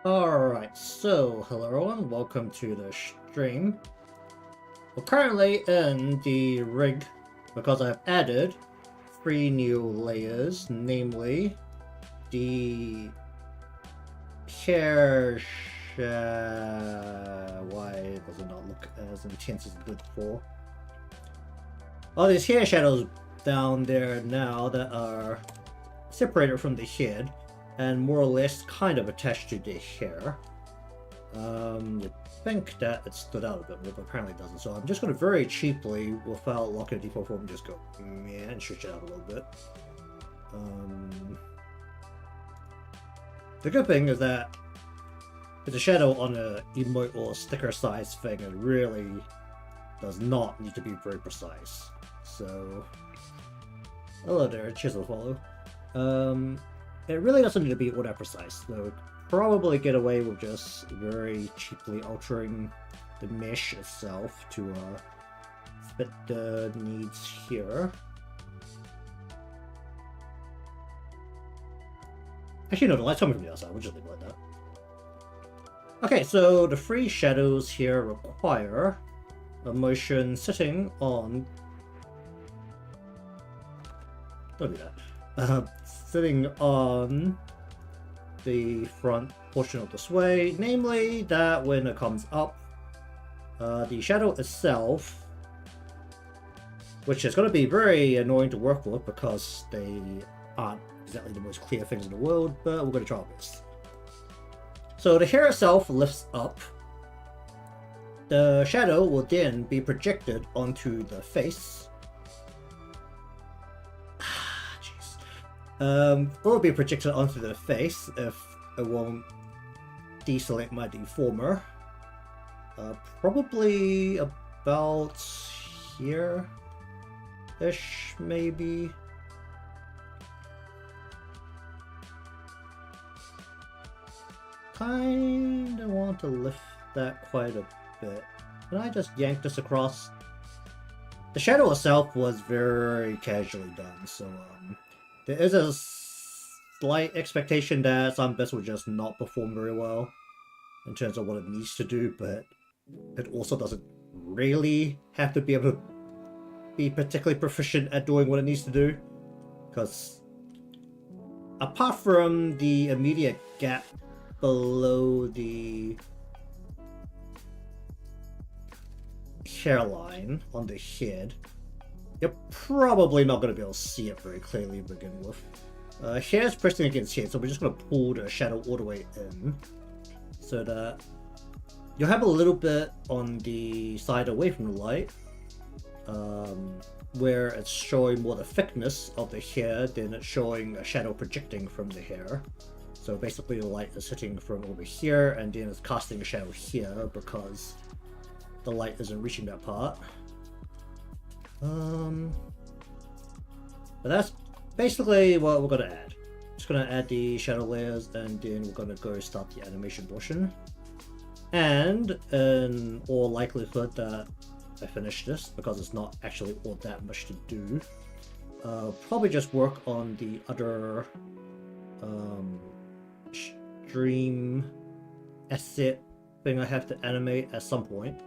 Alright, so hello everyone, welcome to the stream. We're currently in the rig because I've added 3 new layers, namely the hair why does it not look as intense as it did before? All these hair shadows down there now that are separated from the head and more or less kind of attached to the hair. You'd think that it stood out a bit more, but apparently it doesn't. So I'm just going to very cheaply, without locking the default form, just go yeah, and stretch it out a little bit. The good thing is that it's a shadow on a emote or sticker size thing. It really does not need to be very precise. So, hello there, cheers will follow. It really doesn't need to be all that precise, though. Probably get away with just very cheaply altering the mesh itself to fit the needs here. Actually, no, the light's coming from the outside. We'll just leave it like that. Okay, so the 3 shadows here require a motion sitting on. Don't do that. Sitting on the front portion of the sway, namely that when it comes up, the shadow itself, which is going to be very annoying to work with because they aren't exactly the most clear things in the world, but we're going to try this. So the hair itself lifts up. The shadow will then be projected onto the face. It will be projected onto the face if it won't deselect my deformer. Probably about here-ish, maybe. Kinda want to lift that quite a bit. Can I just yank this across? The shadow itself was very casually done, so there is a slight expectation that some bits will just not perform very well in terms of what it needs to do, but it also doesn't really have to be able to be particularly proficient at doing what it needs to do, because apart from the immediate gap below the hairline on the head, you're probably not going to be able to see it very clearly to begin with. Hair's pressing against head, so we're just going to pull the shadow all the way in, so that you'll have a little bit on the side away from the light, where it's showing more the thickness of the hair than it's showing a shadow projecting from the hair. So basically the light is hitting from over here, and then it's casting a shadow here because the light isn't reaching that part. But that's basically what we're going to add. Just going to add the shadow layers, and then we're going to go start the animation portion. And in all likelihood that I finish this, because it's not actually all that much to do, probably just work on the other stream asset thing I have to animate at some point.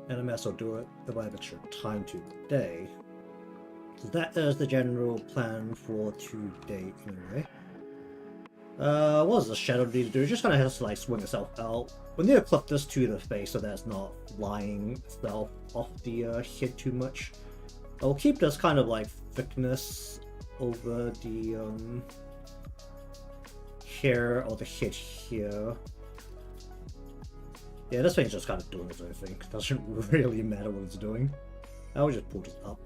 And I may also do it if I have extra time today. So that is the general plan for today anyway. What does the shadow need to do? It just kind of has to like swing itself out. We need to clip this to the face so that it's not flying itself off the head too much. I'll keep this kind of like thickness over the hair or the head here. Yeah, this thing's just kind of doing its own thing. It doesn't really matter what it's doing. I'll just pull this up.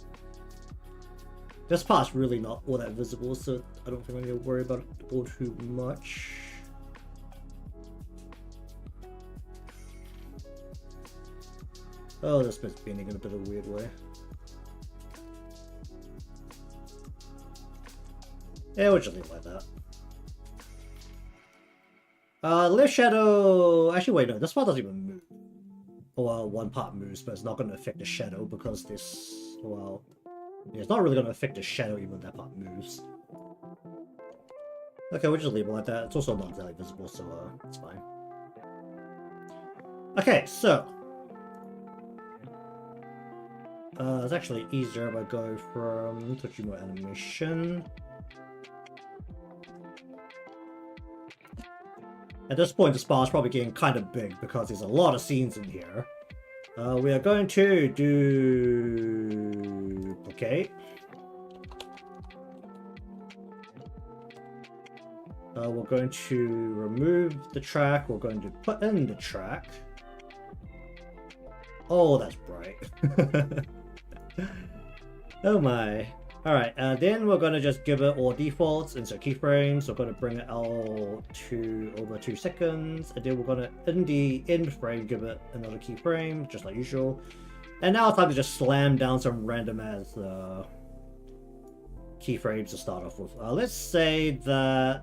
This part's really not all that visible, so I don't think I need to worry about it all too much. Oh, this bit's bending in a bit of a weird way. Yeah, we'll just leave it like that. Left shadow. Actually, wait, no, this part doesn't even move. Well, one part moves, but it's not going to affect the shadow because this. Well, yeah, it's not really going to affect the shadow even if that part moves. Okay, we'll just leave it like that. It's also not that visible, so it's fine. Okay, so it's actually easier if I go from touching more animation. At this point, the spa is probably getting kind of big because there's a lot of scenes in here. We are going to duplicate. We're going to remove the track. We're going to put in the track. Oh, that's bright. Oh my. Alright, then we're going to just give it all defaults, insert keyframes. We're going to bring it out to over 2 seconds. And then we're going to, in the end frame, give it another keyframe, just like usual. And now it's time to just slam down some random ass keyframes to start off with. Let's say that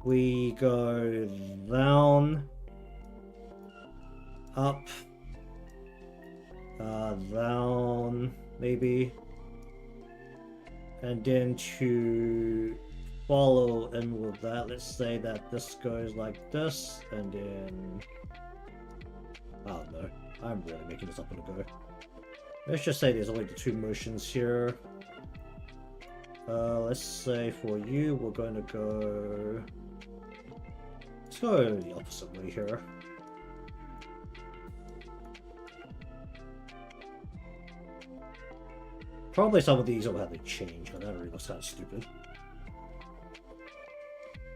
we go down, up, down, maybe, and then to follow in with that, let's say that this goes like this, and then I don't know, I'm really making this up on the go. Let's just say there's only the 2 motions here. Let's say for you, we're going to go... Let's go the opposite way here. Probably some of these will have to change, but that really looks kind of stupid.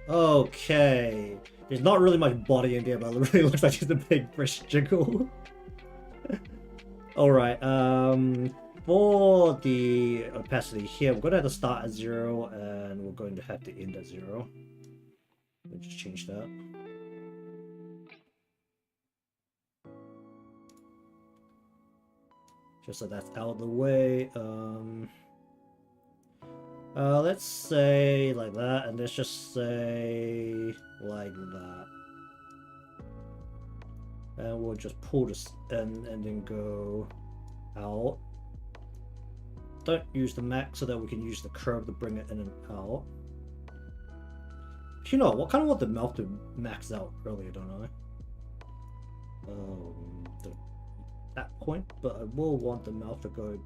Okay. There's not really much body in there, but it really looks like just a big wrist jiggle. Alright, for the opacity here, we're going to have to start at 0, and we're going to have to end at 0. We'll just change that. Just so that's out of the way. Let's say like that, and let's just say like that. And we'll just pull this in and then go out. Don't use the max so that we can use the curve to bring it in and out. You know, what kind of want the mouth to max out earlier, don't I? That point, but I will want the mouth to go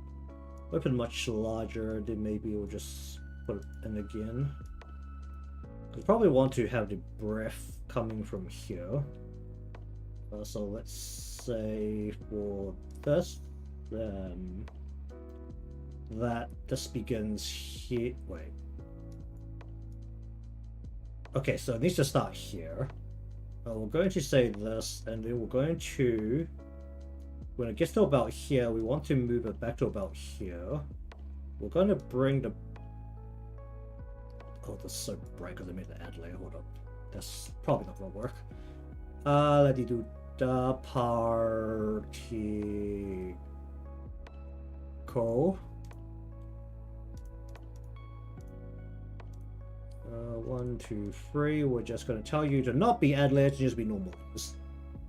open much larger, then maybe we'll just put it in again. I probably want to have the breath coming from here. So let's say for this, that this begins here. Wait. Okay, so it needs to start here. We're going to say this, and then we're going to, when it gets to about here, we want to move it back to about here. We're going to bring the... Oh, that's so bright because I made the add layer. Hold up. That's probably not going to work. Let me do the party... 1, 2, 3. We're just going to tell you to not be ad layers, just be normal.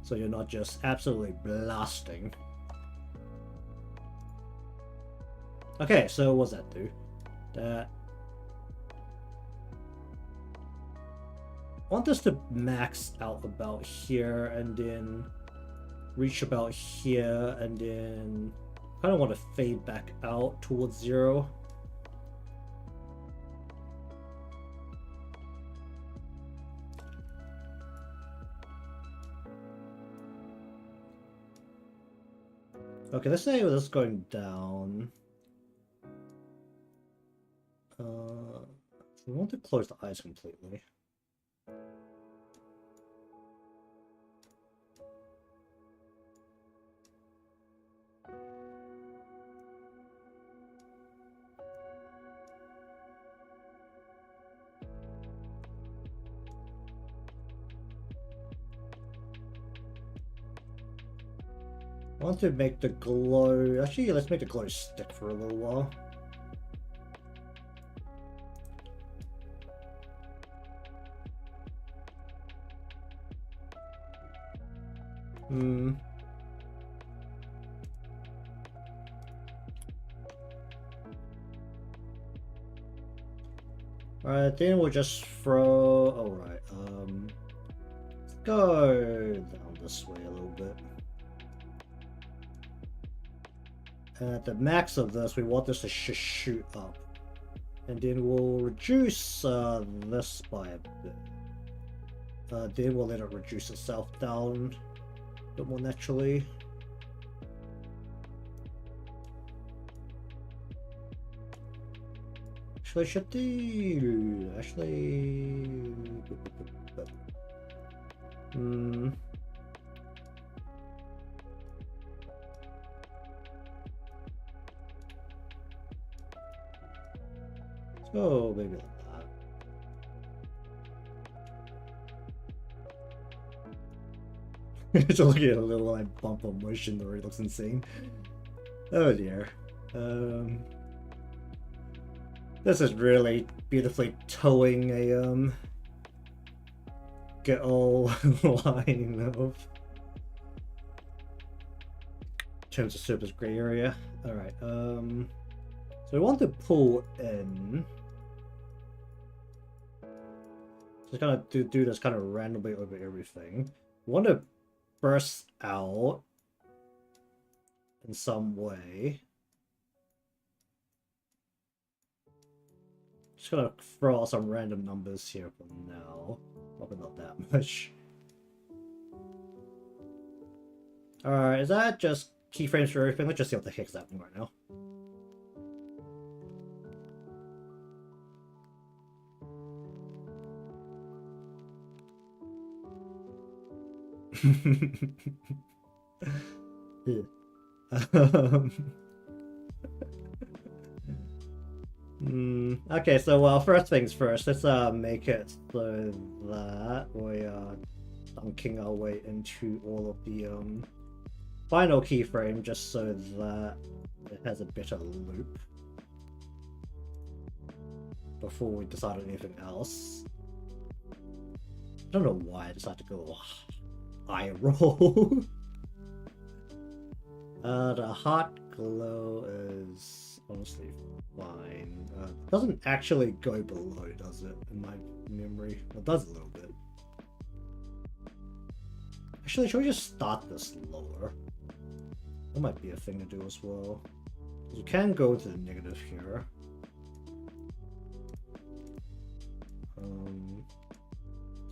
So you're not just absolutely blasting. Okay, so what's that do? That... I want this to max out about here and then reach about here and then kind of want to fade back out towards 0. Okay, let's say this is going down. We want to close the eyes completely. I want to make the glow... Actually, let's make the glow stick for a little while. Alright, then we'll just throw... Alright, let's go down this way a little bit. And at the max of this, we want this to shoot up. And then we'll reduce this by a bit. Then we'll let it reduce itself down a bit more naturally. Actually, should do... Actually... So, maybe like that. Just looking at a little like bump of motion, the already looks insane. Oh dear. This is really beautifully towing a good old line of in terms of surface gray area. Alright, so we want to pull in. Just kind of do this kind of randomly over everything. We want to burst out in some way. Just gonna throw out some random numbers here for now. Probably not that much. Alright, is that just keyframes for everything? Let's just see what the heck's happening right now. Yeah. Okay, so well, first things first, let's make it so that we are dunking our way into all of the final keyframe, just so that it has a better loop before we decide on anything else. I don't know why I decided to go eye roll. The hot glow is honestly fine. Doesn't actually go below, does it? In my memory, it does a little bit. Actually, should we just start this lower? That might be a thing to do as well. You can go to the negative here. Do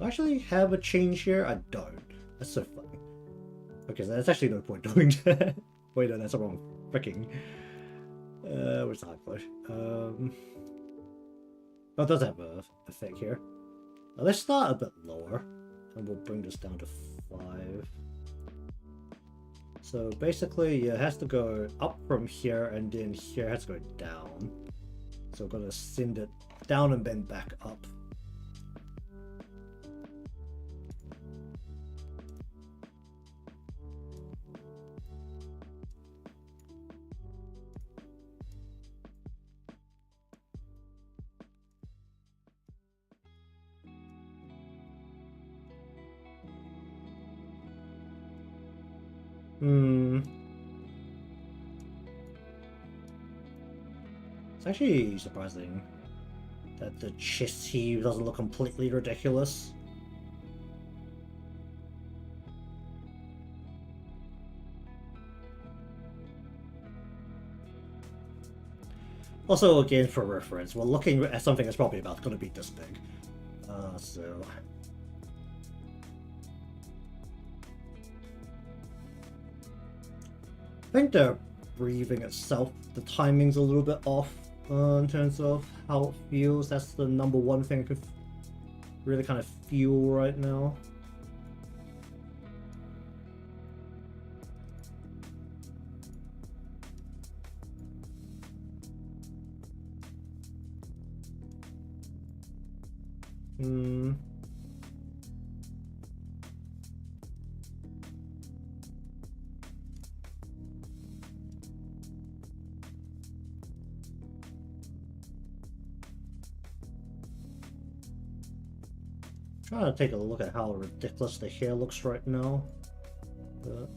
I actually have a change here? I don't. That's so funny. Okay, so there's actually no point doing that. Wait, no, that's the wrong freaking. Where's the high flush? Oh, it does have a effect here. Now, let's start a bit lower, and we'll bring this down to 5. So basically, yeah, it has to go up from here, and then here it has to go down. So we're gonna send it down and then back up. It's actually surprising that the chest heave doesn't look completely ridiculous. Also, again, for reference, we're looking at something that's probably about going to be this big. So... I think the breathing itself, the timing's a little bit off in terms of how it feels. That's the number one thing I could really kind of feel right now. Trying to take a look at how ridiculous the hair looks right now. But,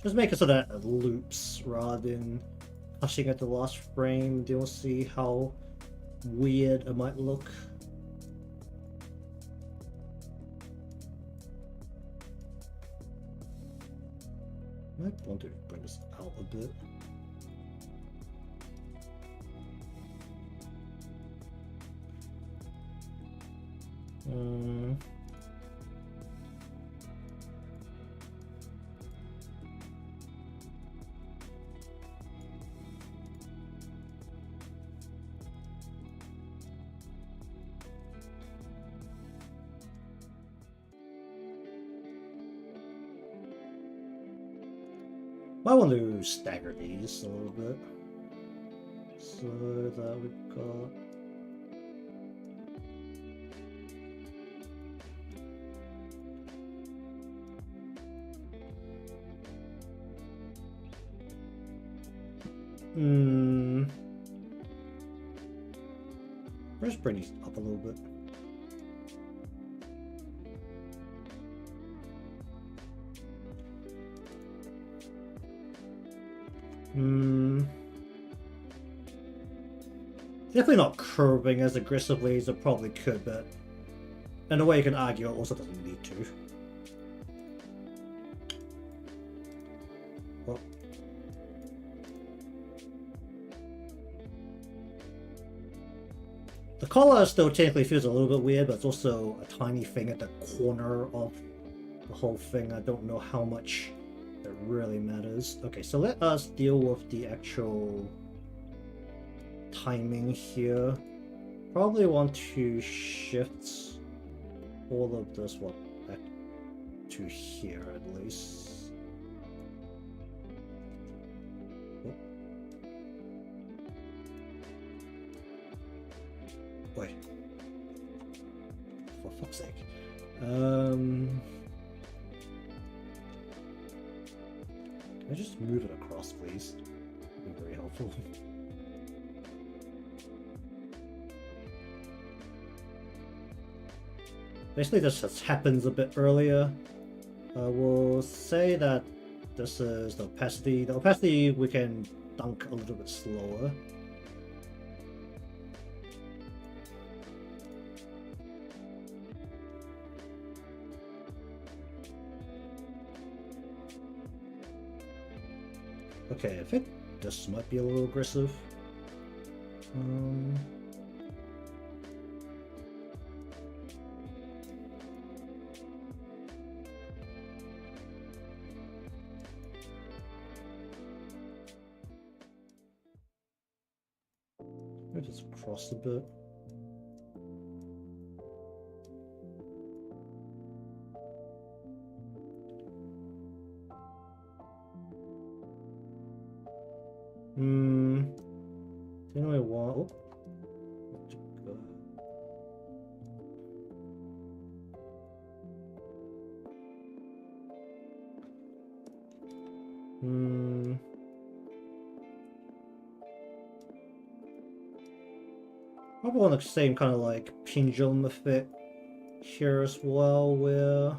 just make it so that it loops rather than touching at the last frame. Do you see how weird it might look? Might want to bring this out a bit. I want to stagger these a little bit so that we've got let's bring these up a little bit. Definitely not curving as aggressively as it probably could, but in a way you can argue it also doesn't need to. Well, the collar still technically feels a little bit weird, but it's also a tiny thing at the corner of the whole thing. I don't know how much it really matters. Okay, so let us deal with the actual timing here. Probably want to shift all of this back to here at least. Oh. Wait. For fuck's sake. Can I just move it across, please? That would be very helpful. Basically, this just happens a bit earlier. We'll say that this is the opacity. The opacity we can dunk a little bit slower. Okay, I think this might be a little aggressive. Maybe just cross a bit. Didn't I want? Probably want the same kind of like pendulum effect here as well, where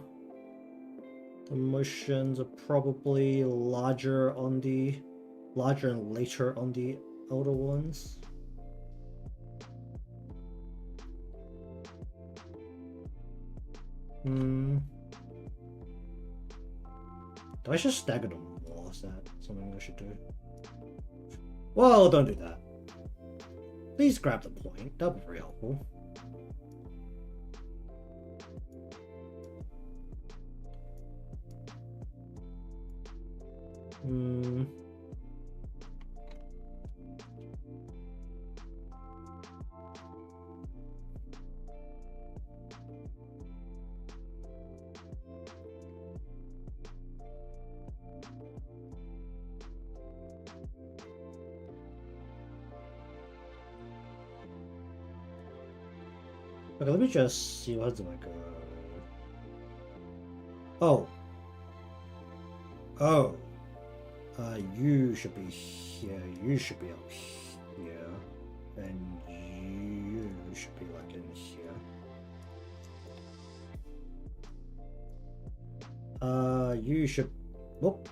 the motions are probably larger and later on the outer ones. Do I just stagger them more? Is that something I should do? Well, don't do that. Please grab the point. That would be very helpful. Okay, let me just see what's like. Oh. You should be here. You should be up here, and you should be like in here. You should. Whoop.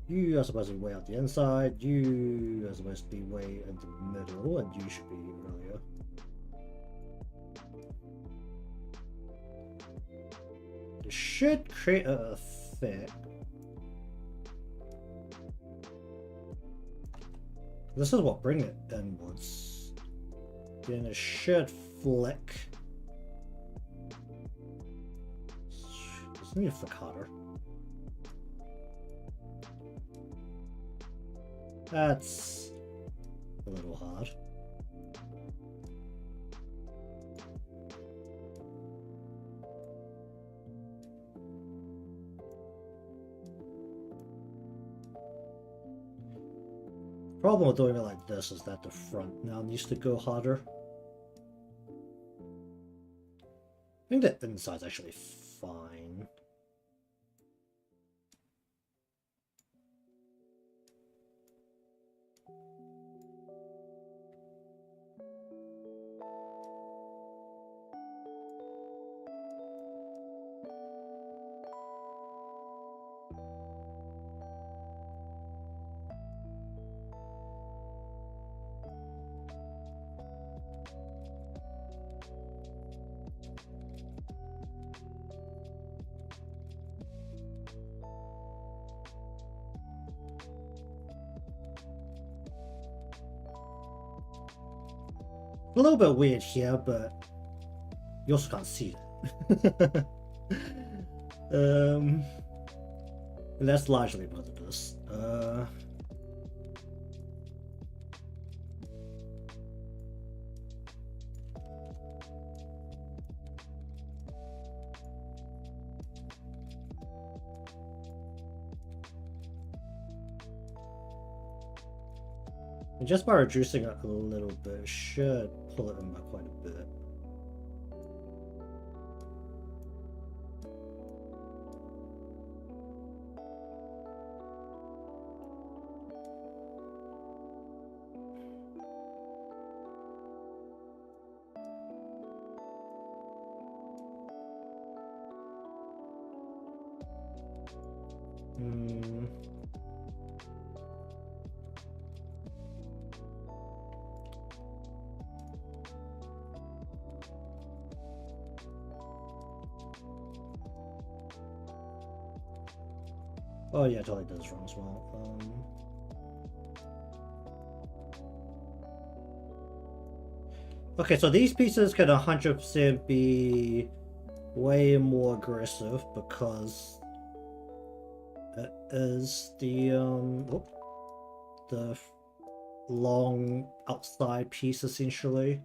You are supposed to be way out the inside, you are supposed to be way in the middle, and you should be earlier. It should create an effect. This is what bring it inwards. Then it should flick. Just need to flick harder. That's a little hard. Problem with doing it like this is that the front now needs to go harder. I think the inside's actually fine. A little bit weird here, but you also can't see it. That's largely what it is. And just by reducing it a little bit, should pull it in by quite a bit. Oh yeah, I totally did this wrong as well. Okay, so these pieces can 100% be way more aggressive because it is the long outside piece essentially.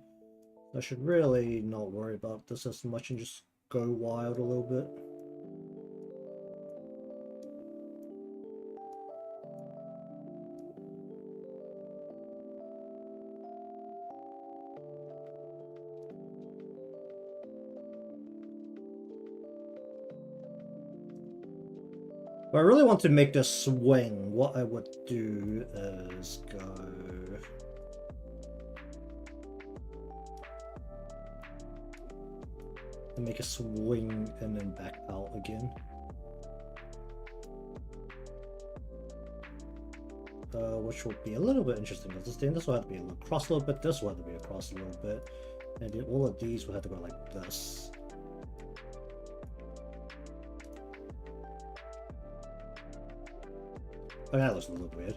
I should really not worry about this as much and just go wild a little bit. If I really want to make this swing, what I would do is go... and make a swing and then back out again. Which will be a little bit interesting because this will have to be across a little bit, this will have to be across a little bit, and then all of these will have to go like this. Oh, that looks a little weird.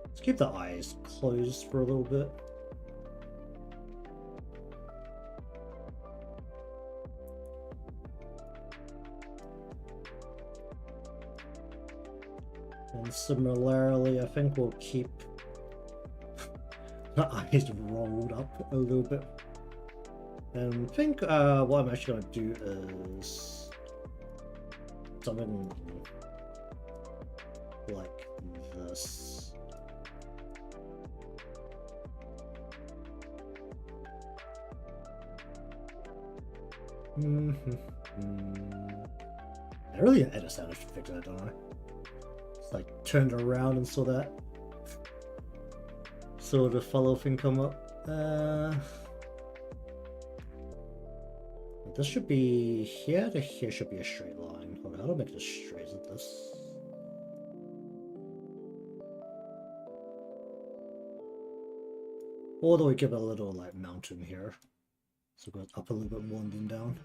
Let's keep the eyes closed for a little bit. And similarly, I think we'll keep the eyes rolled up a little bit. And I think what I'm actually going to do is something like this. I really understand I should fix that, don't I? It's like turned around and saw that the follow thing come up. This should be here to here should be a straight line. Hold on, how do I make this straight? Is it this? Or do we give it a little like mountain here? So it goes up a little bit more and then down.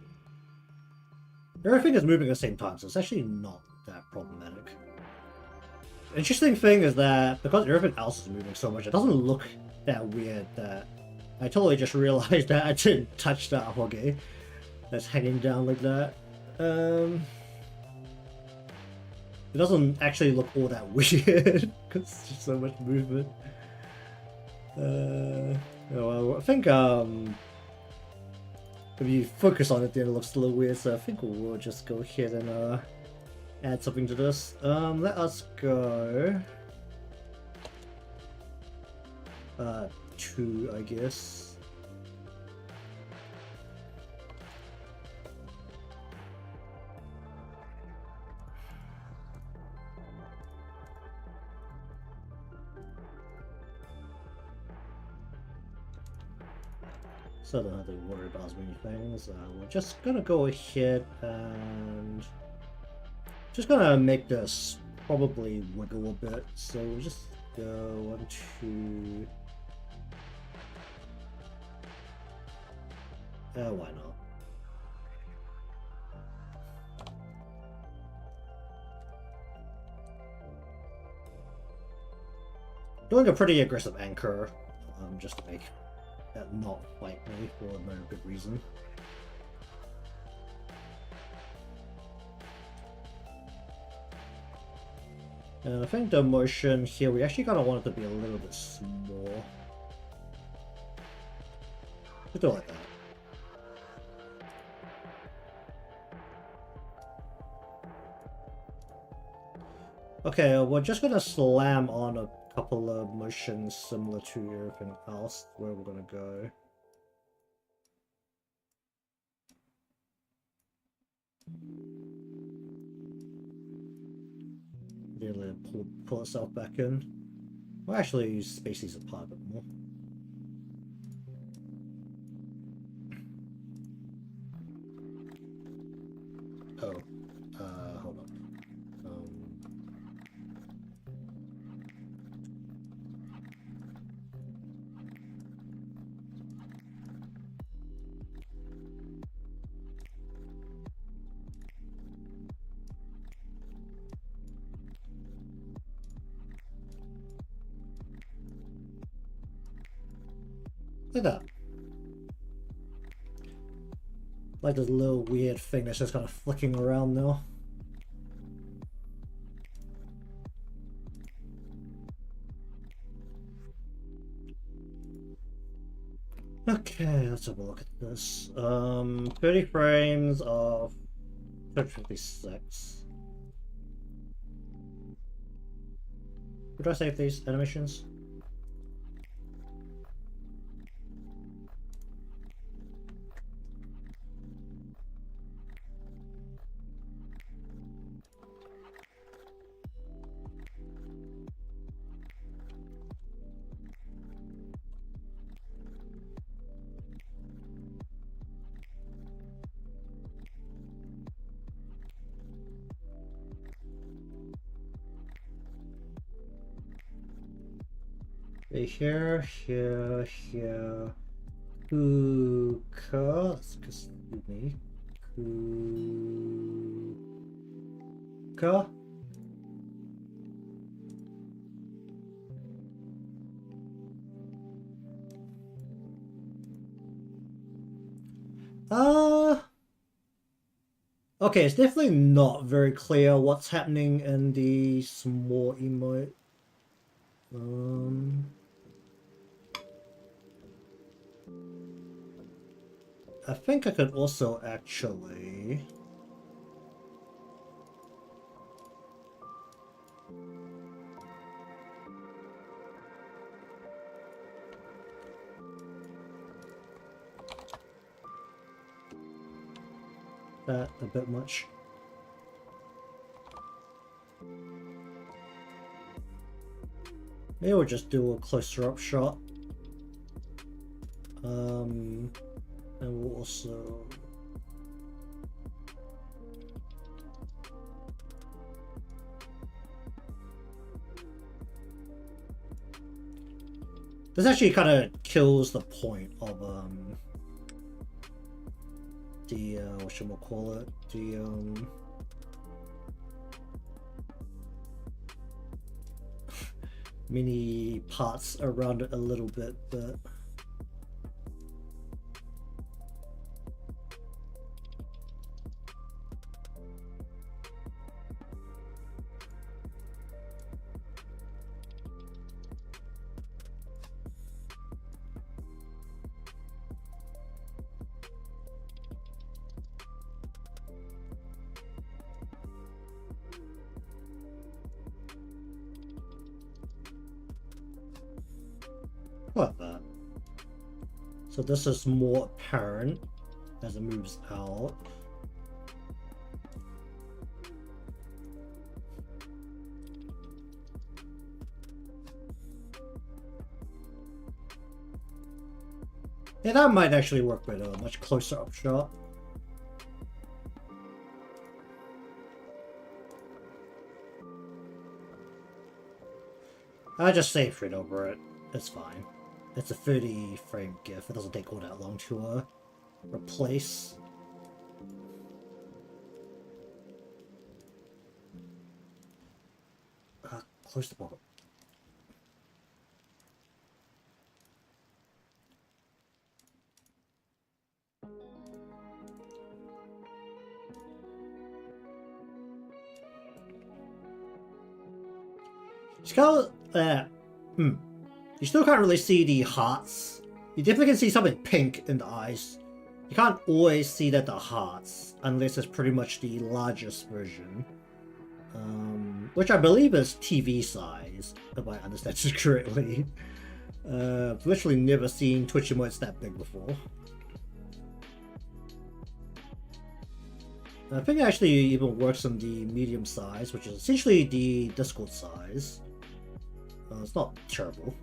Everything is moving at the same time, so it's actually not that problematic. The interesting thing is that because everything else is moving so much, it doesn't look that weird that I totally just realized that I didn't touch that hoge that's hanging down like that. It doesn't actually look all that weird because there's just so much movement. Well, I think if you focus on it, then it looks a little weird. So I think we'll just go ahead and add something to this. Let us go 2, I guess. So I don't have to worry about as many things. We're just gonna go ahead and just gonna make this probably wiggle a bit. So we'll just go 1, 2. Why not? Doing a pretty aggressive anchor, just to make that not fight me for no good reason. And I think the motion here, we actually kind of want it to be a little bit small. We'll do it like that. Okay, we're just gonna slam on a couple of motions similar to everything else where we're gonna go. Really pull itself back in. We'll actually space these apart a bit more. Oh, hold on. Look at that. Like this little weird thing that's just kind of flicking around now. Okay, let's have a look at this. 30 frames of 256. Where do I save these animations? Here, Kuuka. Excuse me. Kuuka. Okay, it's definitely not very clear what's happening in the small emote. I think I could also actually... that a bit much. Maybe we'll just do a closer up shot. And we'll also... This actually kind of kills the point of the whatchamacallit, the mini parts around it a little bit, but like that. So this is more apparent as it moves out. Yeah, that might actually work better, a much closer up shot. I just saved it over it. It's fine. It's a 30 frame GIF. It doesn't take all that long to replace. Close the bottom. It's kind of, you still can't really see the hearts. You definitely can see something pink in the eyes. You can't always see that the hearts, unless it's pretty much the largest version. Which I believe is TV size, if I understand this correctly. I've literally never seen Twitch emotes that big before. I think it actually even works on the medium size, which is essentially the Discord size. It's not terrible.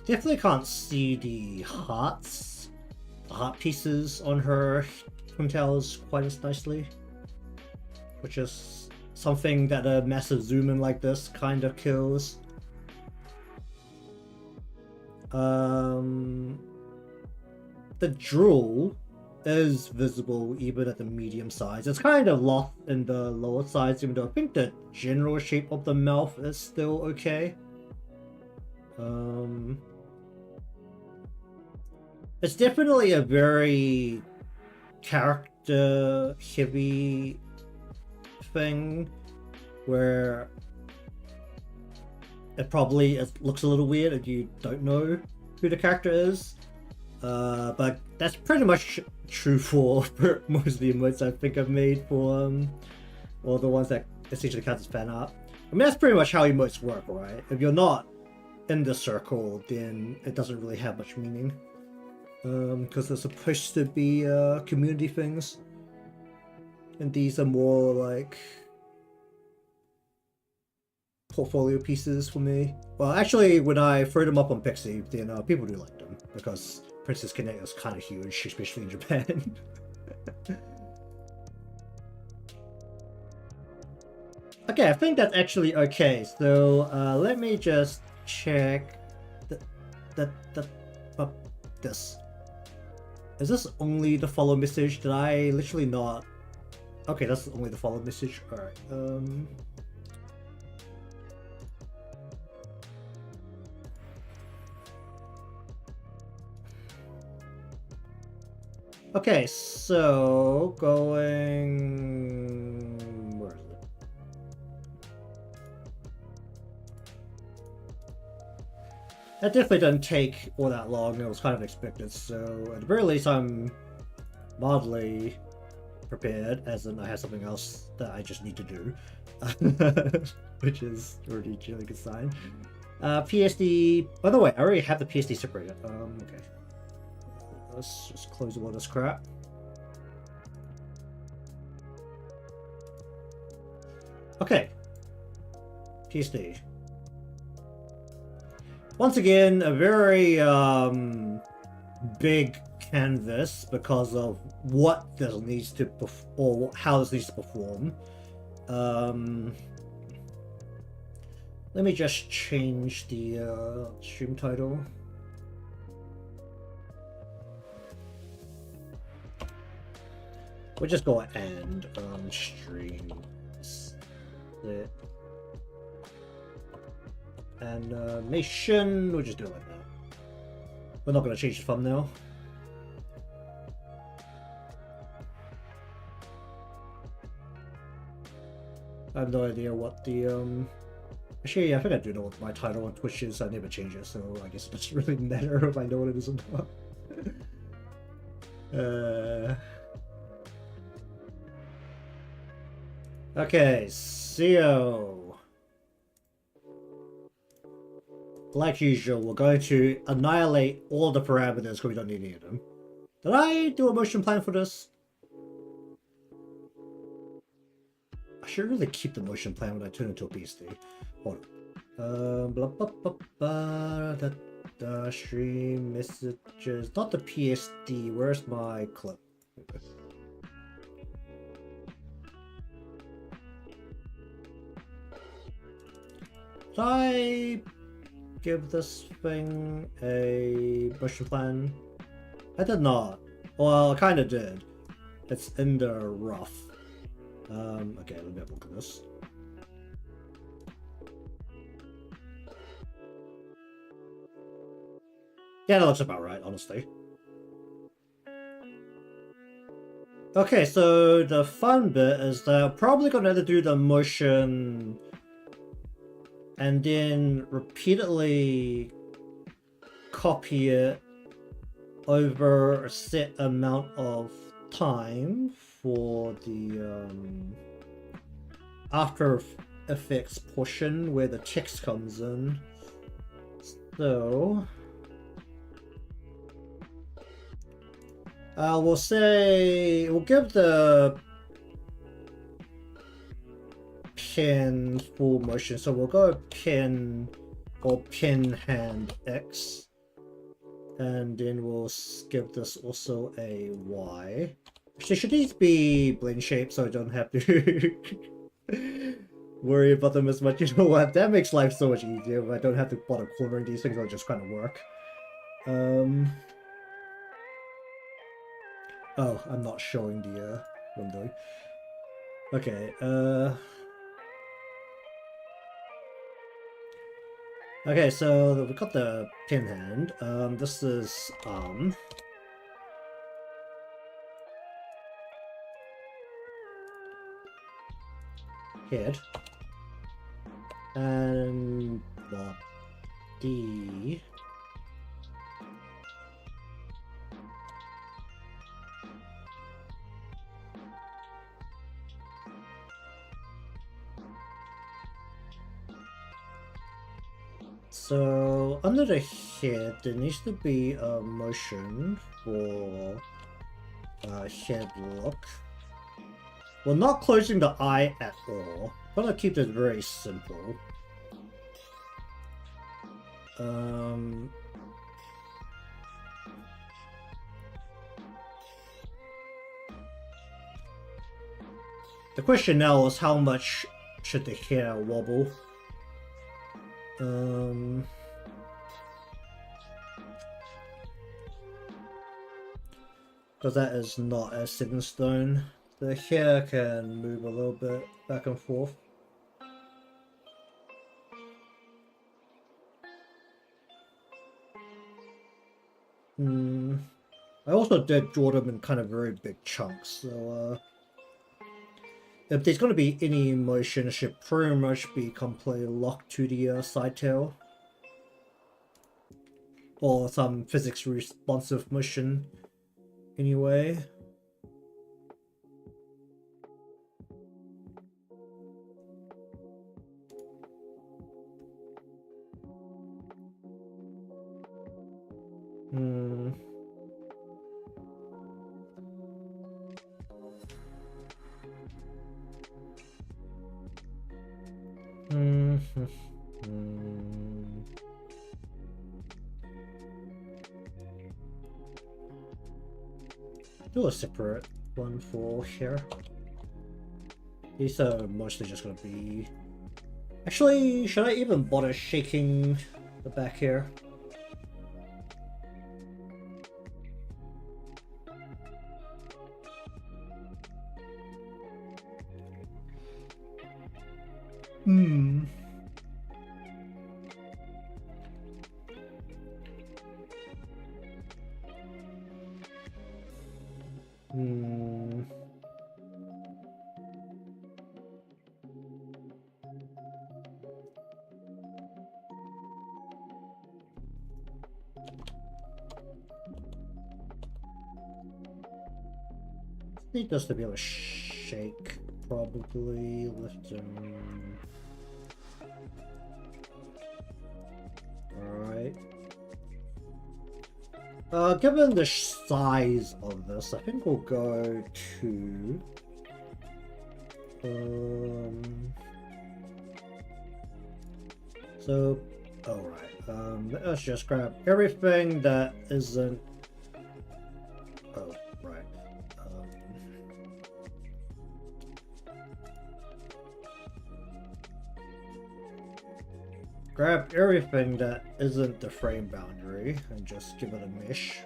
Definitely can't see the hearts, the heart pieces on her twin towers quite as nicely, which is something that a massive zoom in like this kind of kills. The drool is visible even at the medium size. It's kind of lost in the lower size, even though I think the general shape of the mouth is still okay. It's definitely a very character heavy thing where it probably looks a little weird if you don't know who the character is. But that's pretty much true for most of the emotes I think I've made for or the ones that essentially count as fan art. I mean, that's pretty much how emotes work, right? If you're not in the circle, then it doesn't really have much meaning. Because they're supposed to be community things. And these are more like portfolio pieces for me. Well, actually, when I throw them up on Pixie, then people do like them, because Princess Connect is kind of huge, especially in Japan. Okay, I think that's actually okay. So let me just check this. Is this only the follow message? Did I literally not? Okay, that's only the follow message. Alright. Okay, so going... Where is it? That definitely doesn't take all that long. It was kind of expected, so at the very least I'm mildly prepared, as in I have something else that I just need to do. Which is already a really good sign. PSD... By the way, I already have the PSD separated. Okay. Let's just close all this crap. Okay. PSD. Once again, a very big canvas because of what this needs to or how this needs to perform. Let me just change the stream title. We'll just go and streams. Animation, we'll just do it like that. We're not going to change the thumbnail. I have no idea what the actually, I think I do know what my title on Twitch is. I never change it, so I guess it doesn't really matter if I know what it is or not. Okay, so like usual, we're going to annihilate all the parameters because we don't need any of them. Did I do a motion plan for this? I should really keep the motion plan when I turn into a PSD. Hold on. Blah, blah, blah, blah, da, stream messages. Not the PSD. Where's my clip? Did I give this thing a motion plan? I did not. Well, I kind of did. It's in the rough. Okay, let me have a look at this. Yeah, that looks about right, honestly. Okay, so the fun bit is that I'm probably going to do the motion and then repeatedly copy it over a set amount of time for the After Effects portion where the text comes in. So we'll say we'll give the pin full motion, so we'll go pin or pin hand X, and then we'll give this also a Y. Actually, should these be blend shapes so I don't have to worry about them as much? You know what? That makes life so much easier. If I don't have to bother cornering these things, they'll just kind of work. Oh, I'm not showing the what I'm doing. Okay, okay, so we've got the pin hand. This is head and body. So under the head, there needs to be a motion for head look. We're not closing the eye at all. I'm gonna keep this very simple. The question now is how much should the hair wobble? Because that is not as set in stone. The hair can move a little bit back and forth. I also did draw them in kind of very big chunks, so if there's going to be any motion, it should pretty much be completely locked to the side tail. Or some physics responsive motion, anyway. Hmm. Do a separate one for here. These are mostly just going to be... Actually, should I even bother shaking the back here? Hmm. Need this to be able to shake, probably. Lift him. Alright. Given the size of this, I think we'll go to... So, alright, let's just grab everything that isn't... Oh, right. Grab everything that isn't the frame boundary and just give it a mesh.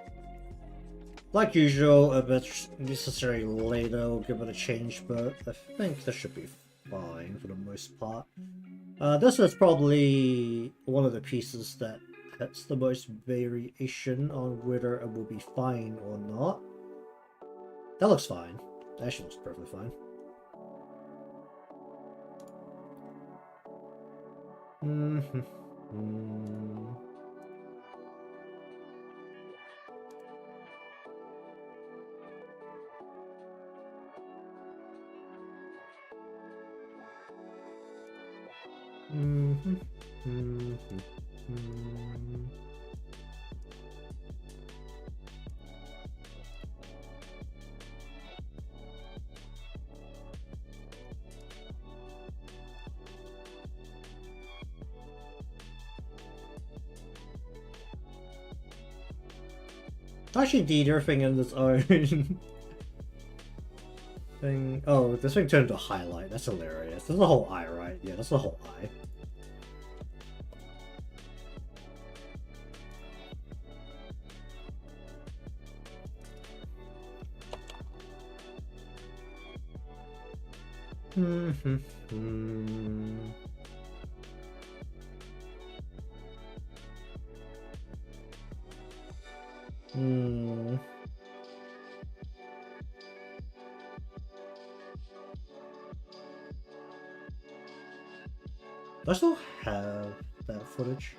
Like usual, if it's necessary later, we'll give it a change, but I think this should be fine for the most part. This is probably one of the pieces that has the most variation on whether it will be fine or not. That looks fine. That actually looks perfectly fine. I actually need everything in this own thing. Oh, this thing turned into a highlight. That's hilarious. This is the whole eye, right? Yeah, that's the whole eye. Do I still have that footage?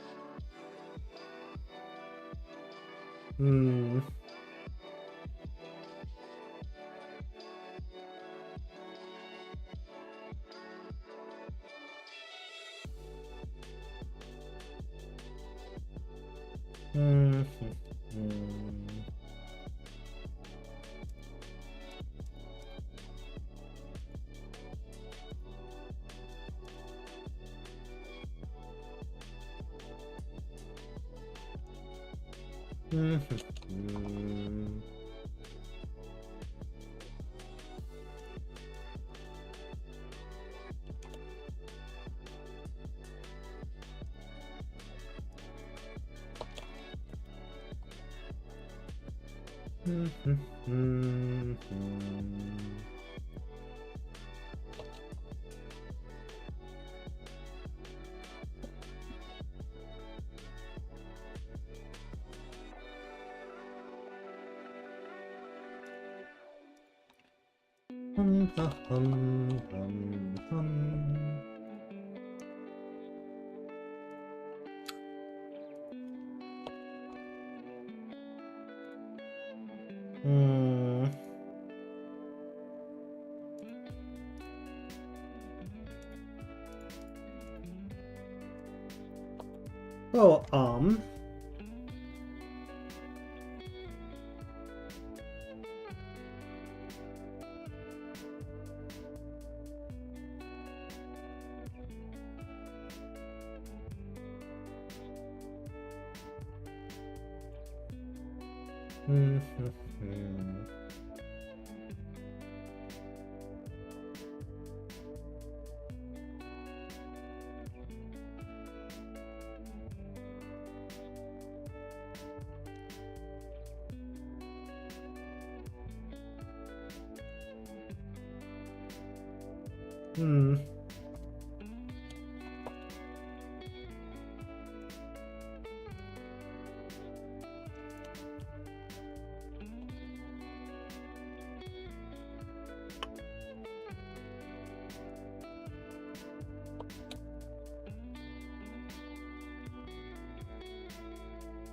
So,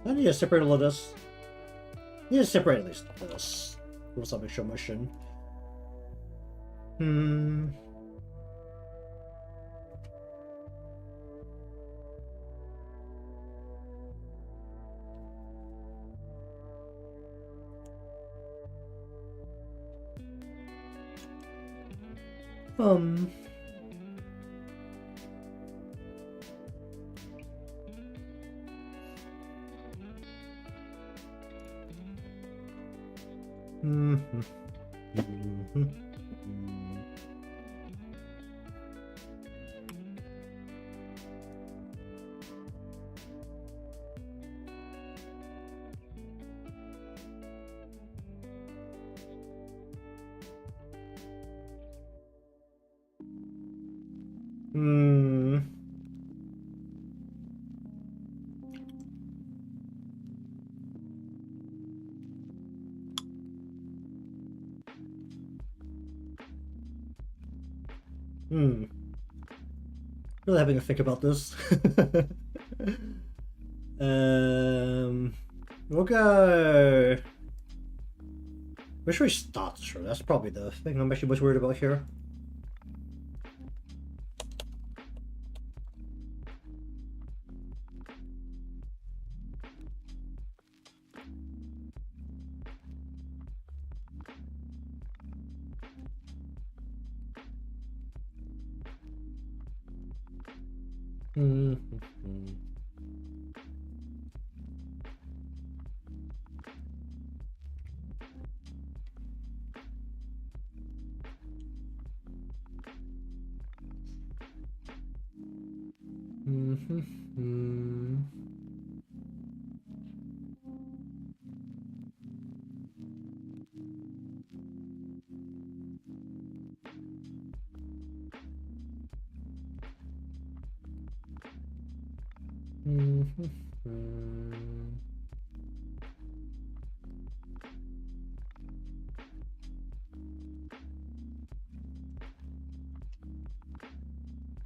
I need to separate all of this. I need to separate at least this. For some extra mission. Um. Really having to think about this. We'll go. Where should we start? Sure, that's probably the thing I'm actually most worried about here.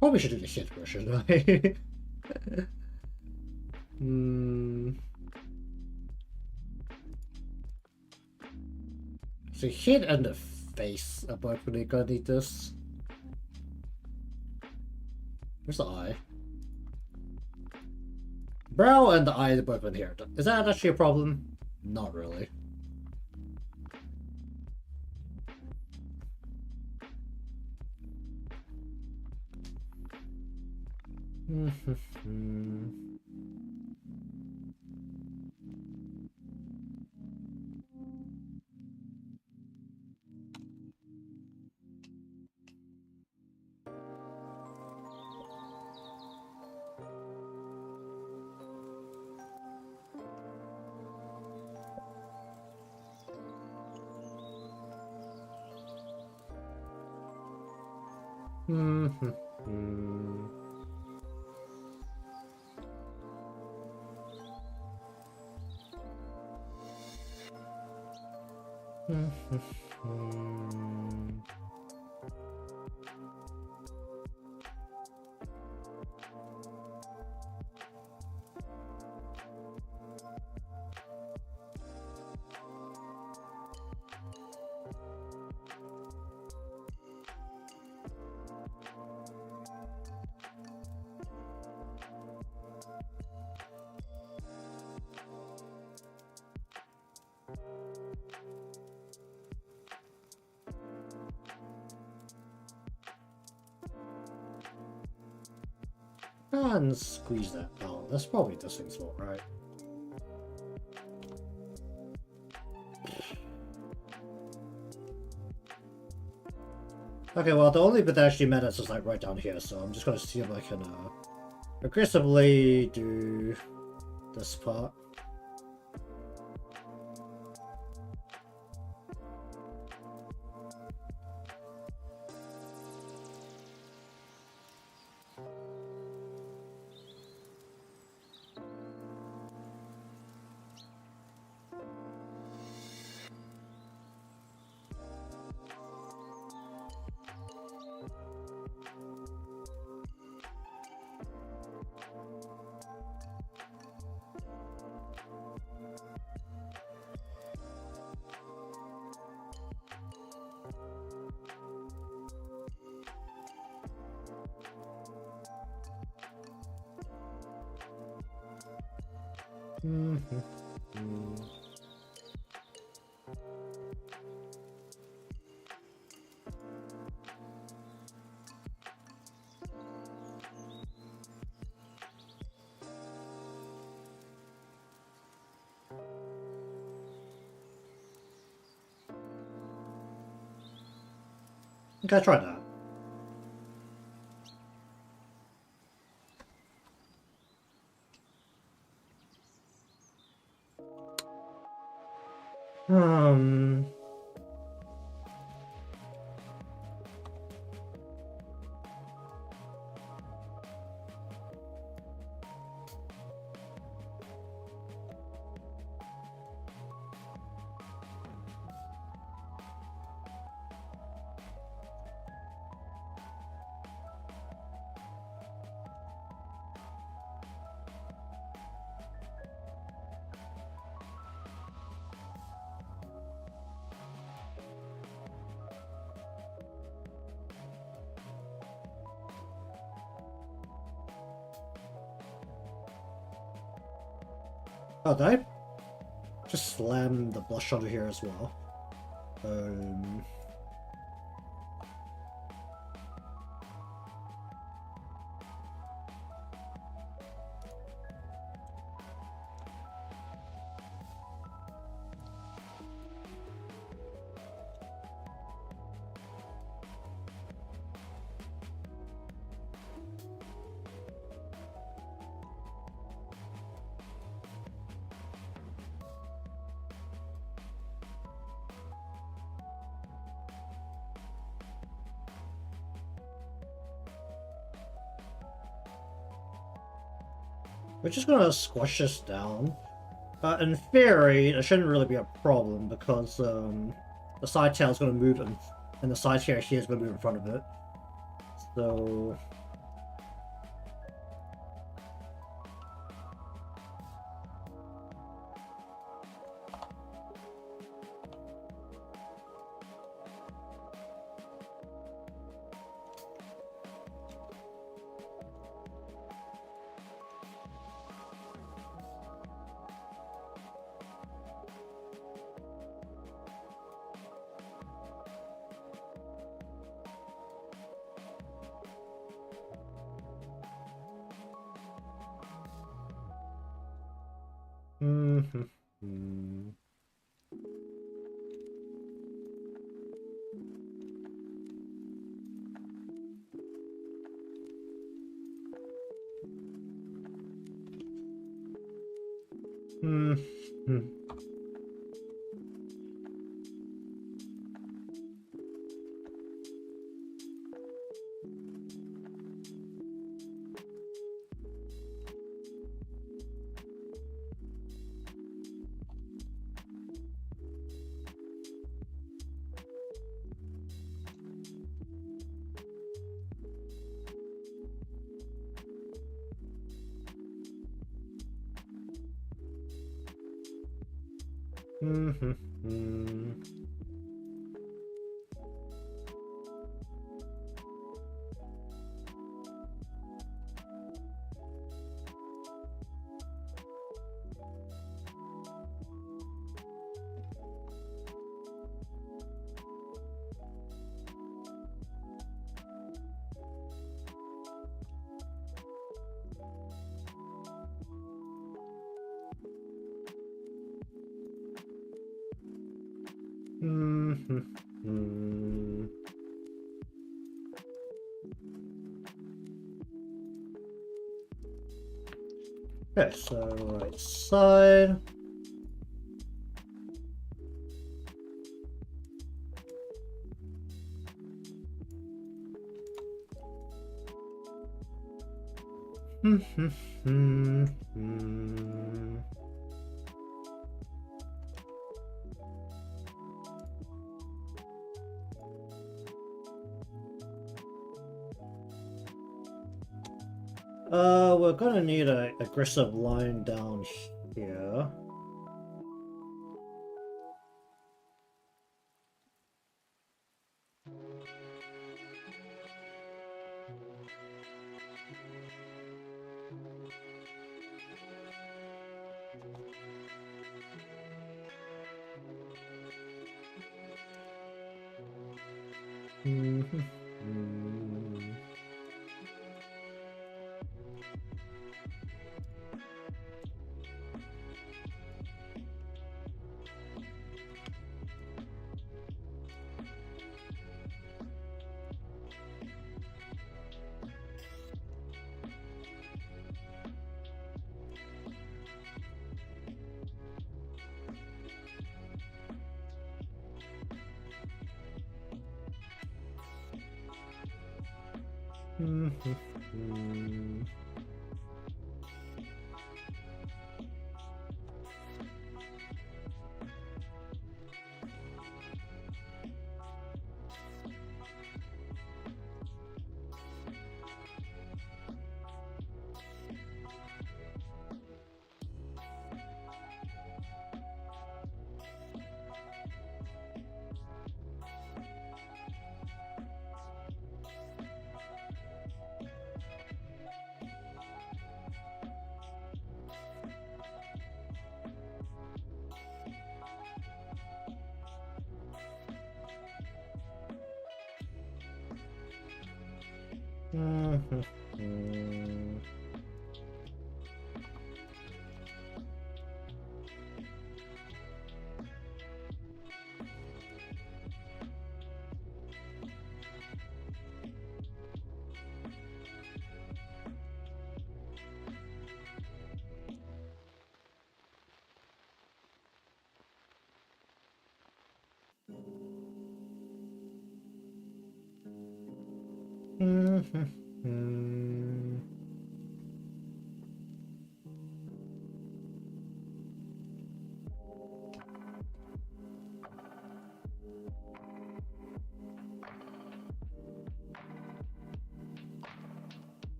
Probably should do the hit version, right? So hit and the face are both really gonna need this. Where's the eye? Brow and the eye are both in here. Is that actually a problem? Not really. And squeeze that out. That's probably this thing's fault, right? Okay, well, the only bit that actually matters is like right down here, so I'm just gonna see if I can aggressively do this part. Okay, try that. Um, oh, did I just slam the blush under here as well? Um, we're just gonna squash this down. In theory, it shouldn't really be a problem because the side tail is going to move and the side tail here is going to move in front of it. So... Okay, so right side. We're gonna need an aggressive line down here.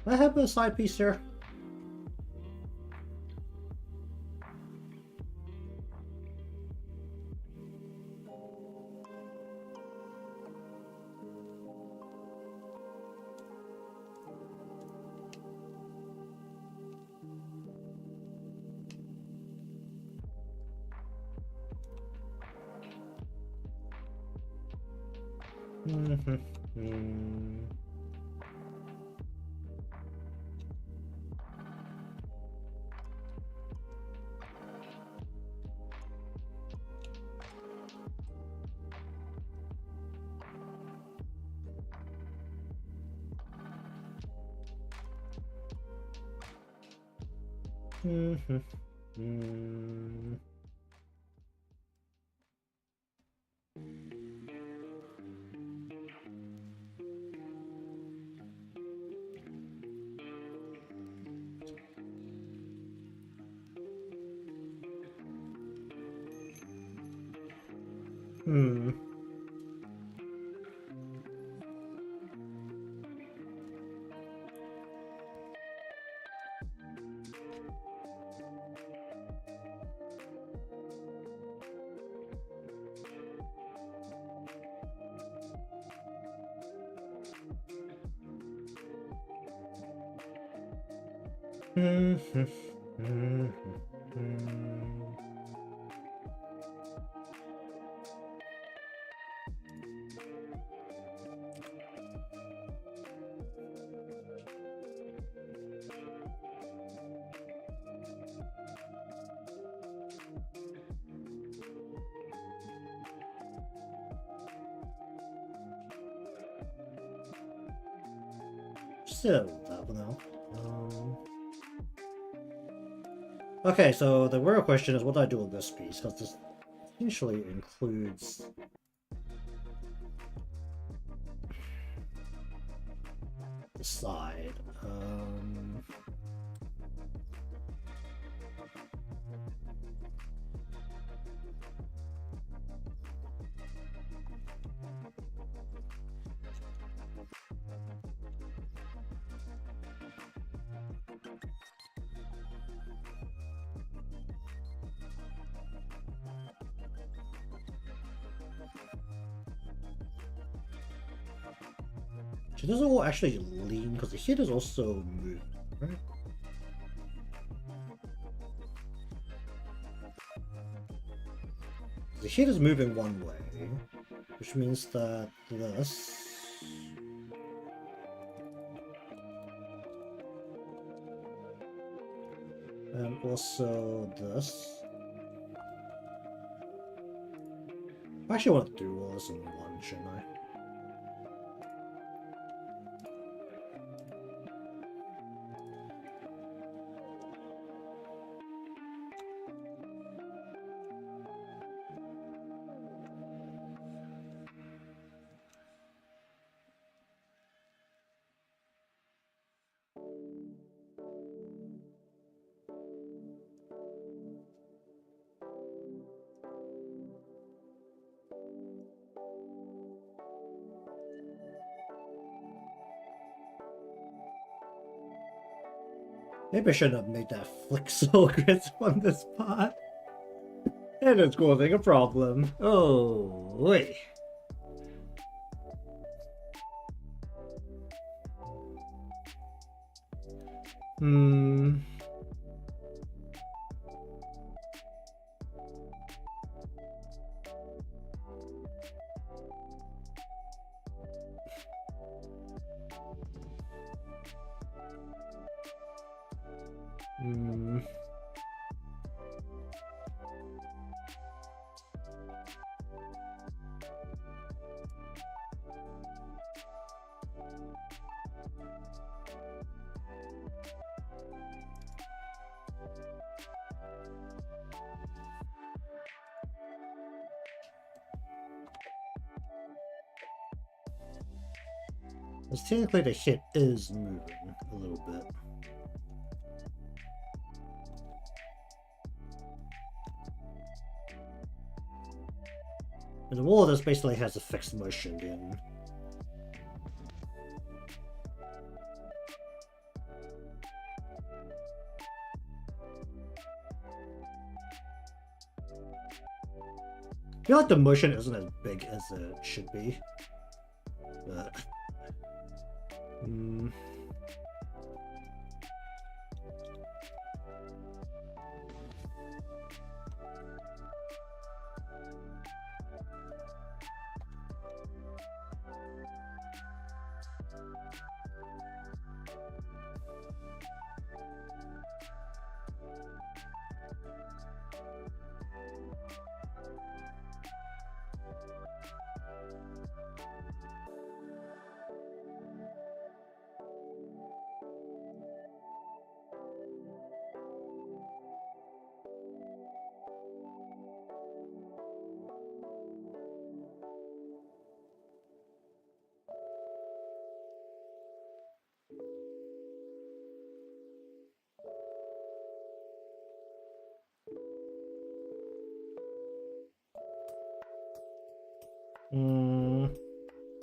I have a side piece here. Mm-hmm. Mm. Hmm. Mm-hmm. Mm-hmm. Mm. Still that one now. Okay, so the real question is what do I do with this piece? Because this essentially includes the side. So this all actually lean because the head is also moving, right? The head is moving one way, which means that this and also this. I actually want to do all this in one, shouldn't I? Maybe I shouldn't have made that flick so crisp on this part. And it's causing a problem. Oh, wait. Hmm. Hmm. Because technically the hip is moving a little bit. And the wall of this basically has a fixed motion in. I feel like the motion isn't as big as it should be. But...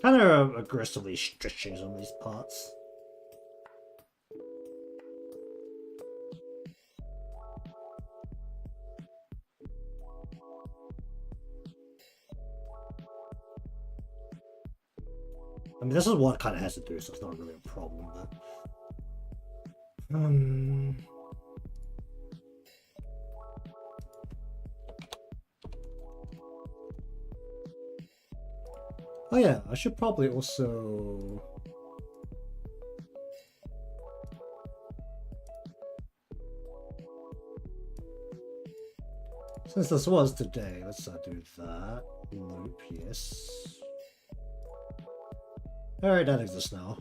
Kind of aggressively stretching some of these parts. I mean, this is what it kind of has to do, so it's not really a problem, but... Oh yeah, I should probably also... Since this was today, let's do that. Loop, yes. Alright, that exists now.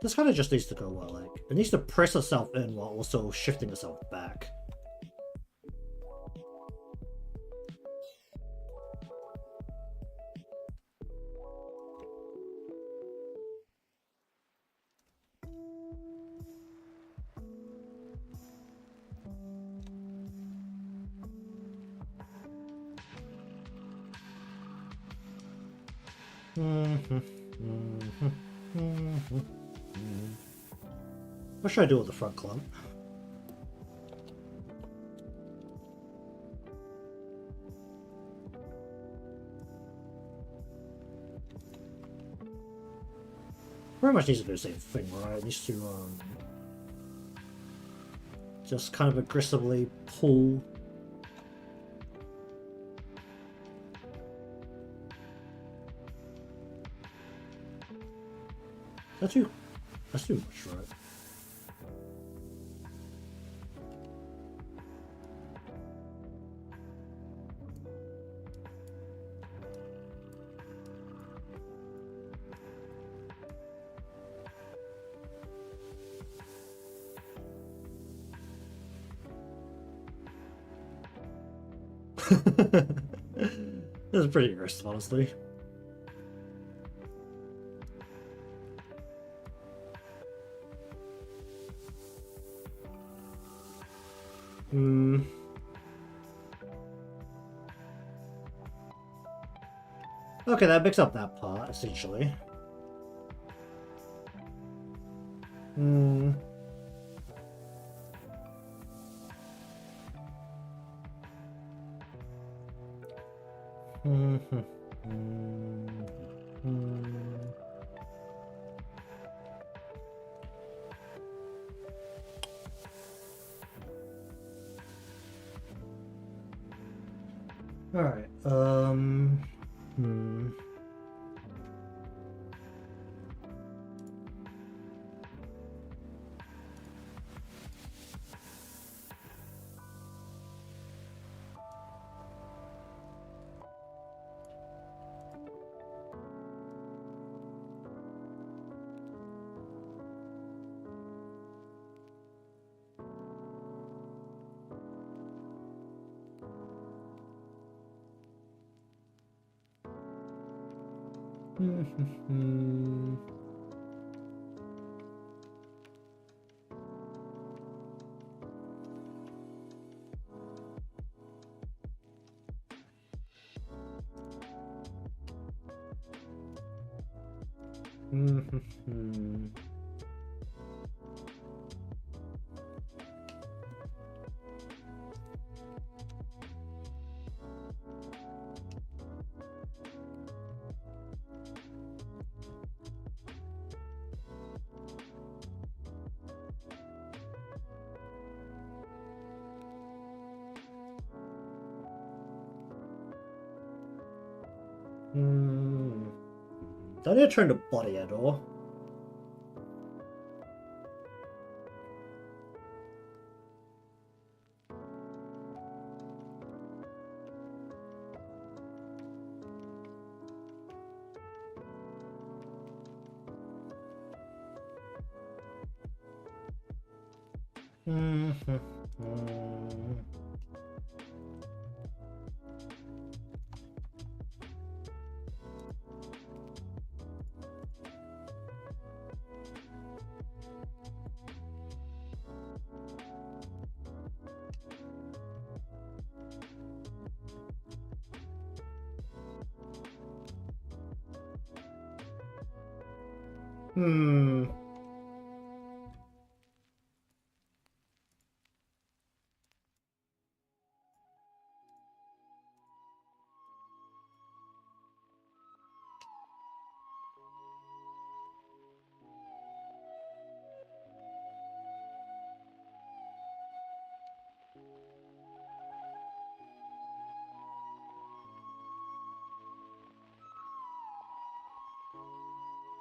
This kind of just needs to go well, like, it needs to press itself in while also shifting itself back. What should I do with the front clump? Pretty much needs to do the same thing, right? It needs to just kind of aggressively pull. That's too much, right? This is pretty aggressive, honestly. Okay, that picks up that part, essentially. Alright, don't need to turn the body at all. Hmm. Hmm.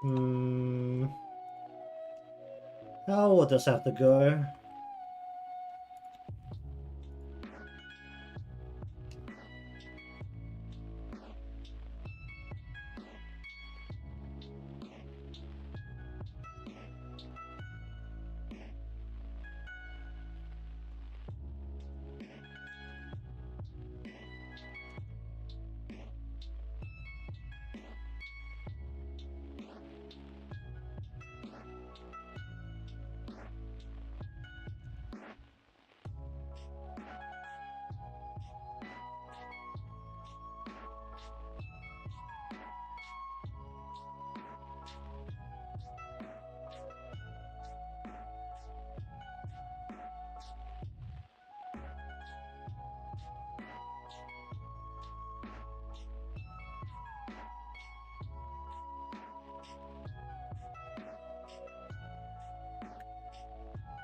Hmm. How will this have to go?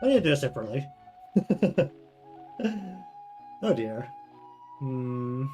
I need to do this separately. Oh dear. Hmm.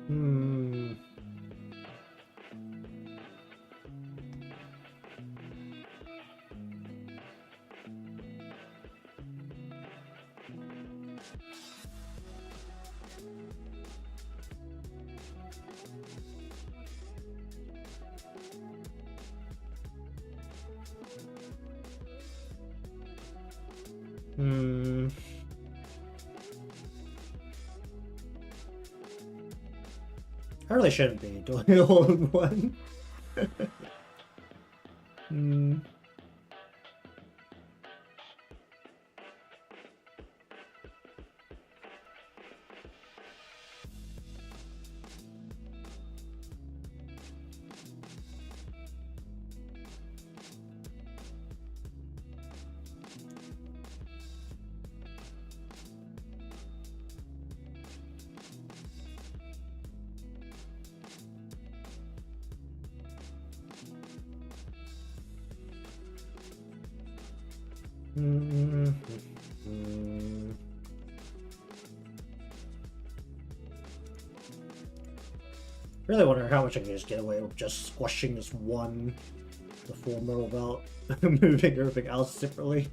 Hmm. Hmm. I really shouldn't be doing it all in one. Hmm. Hmm. Hmm. Really wonder how much I can just get away with just squashing this one deformer without moving everything else separately.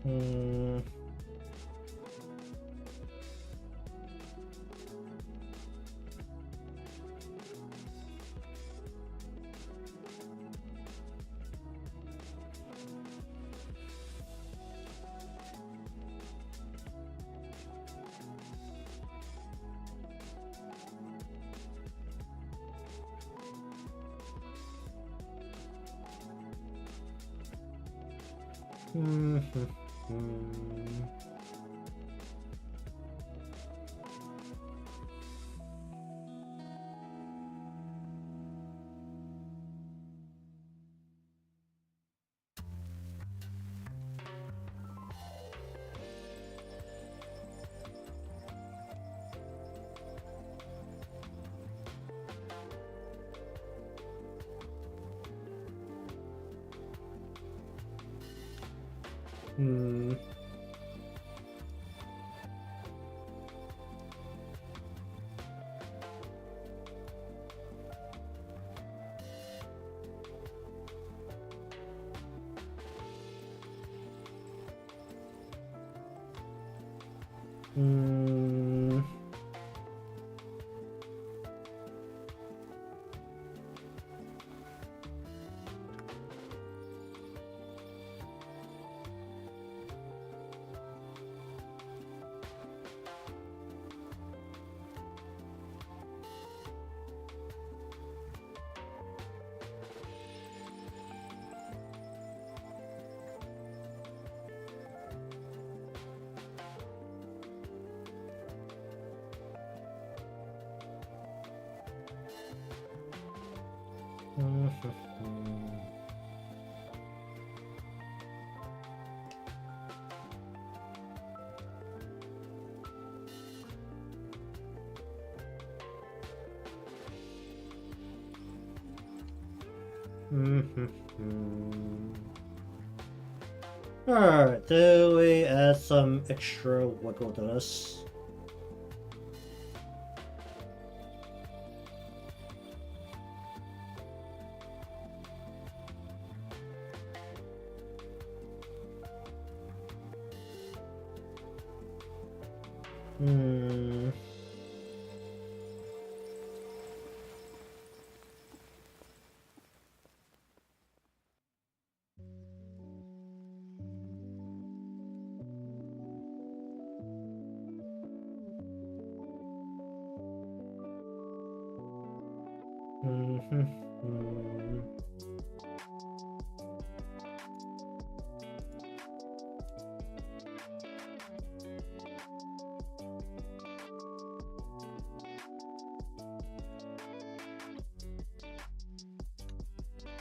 Hmm. Mhm. Hmm. Hmm. Alright, do we add some extra wiggle to this? Hmm.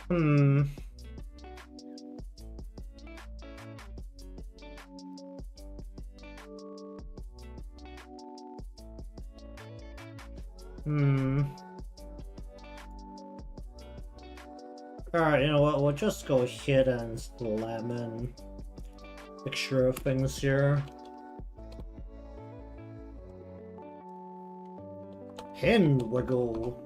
Hmm. Hmm. Alright, you know what? We'll just go ahead and slam in extra things here. Hand wiggle.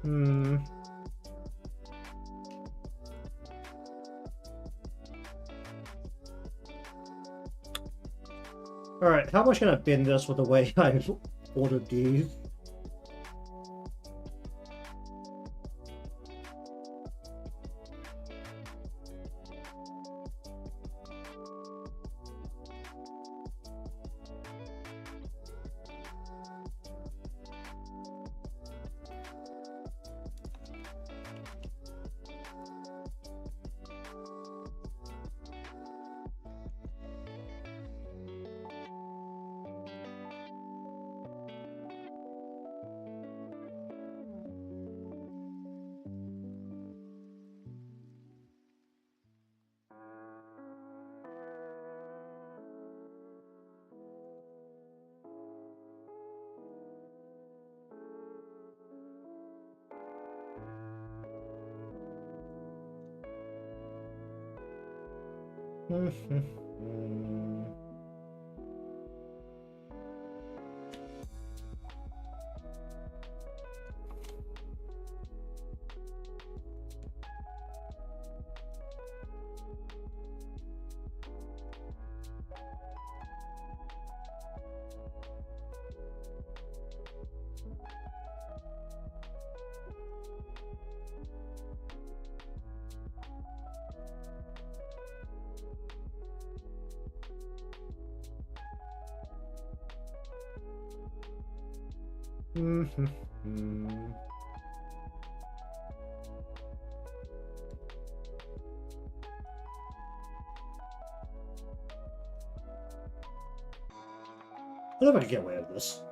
Hmm. Alright, how much can I bin this with the way I've ordered these? Mm-hmm. I don't know if I can get away with this.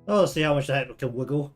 Oh, see how much that can wiggle.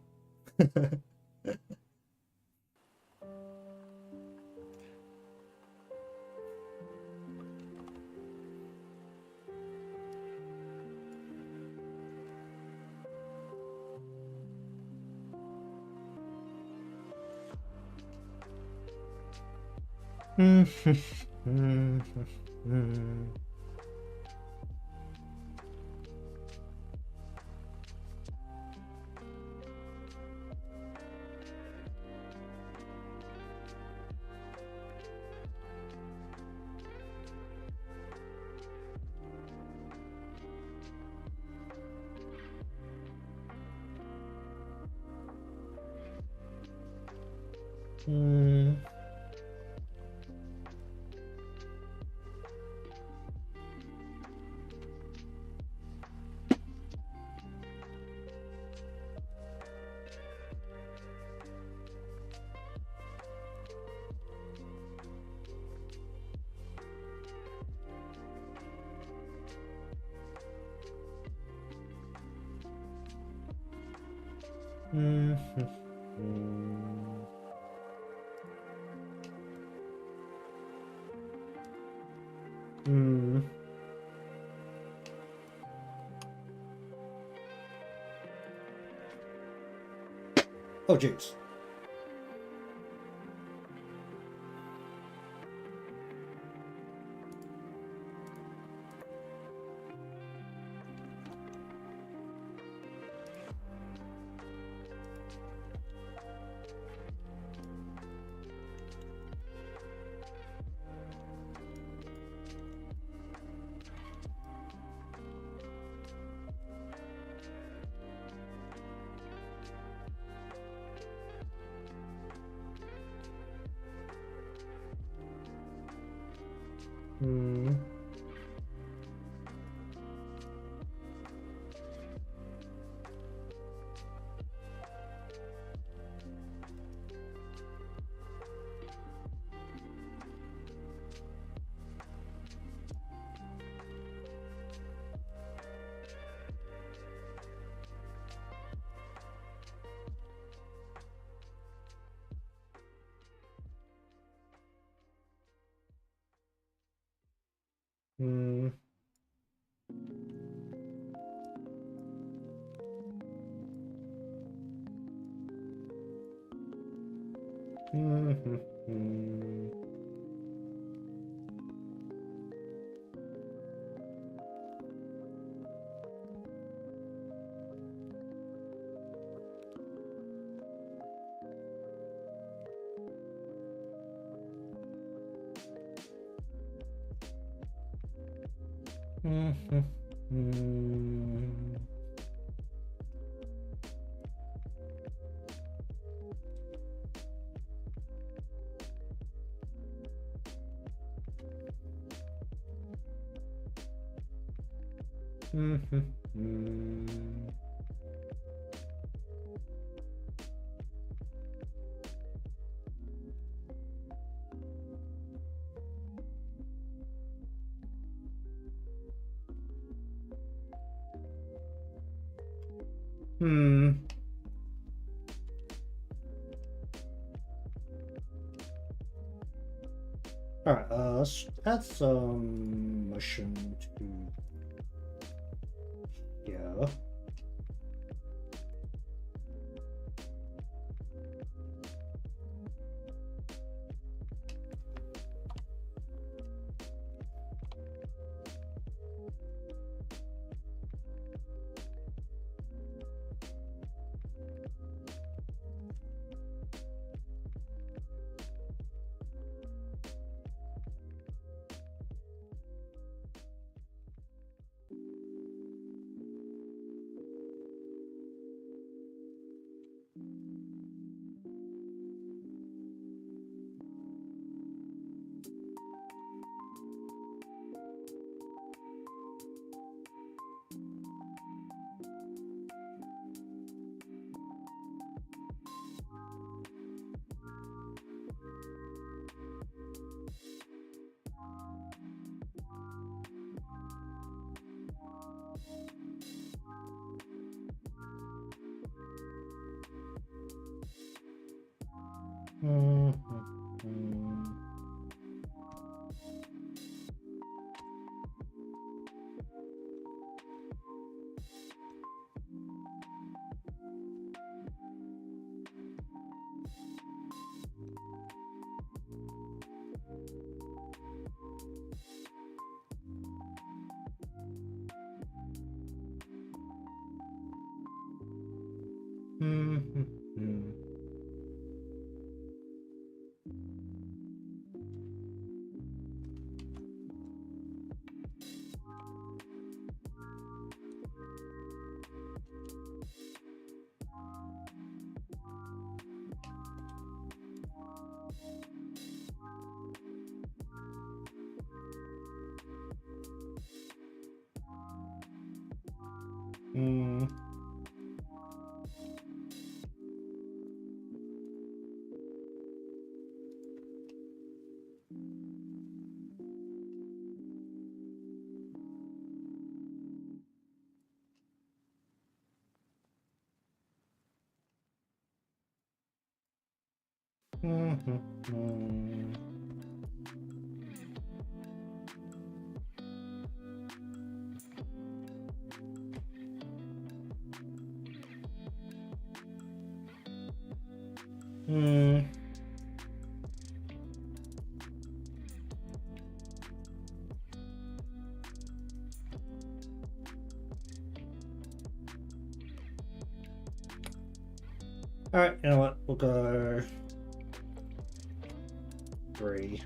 Oh, jeez. Hmm. Alright, let's add some motion to here. Hmm. Alright, you know what? We'll go 3.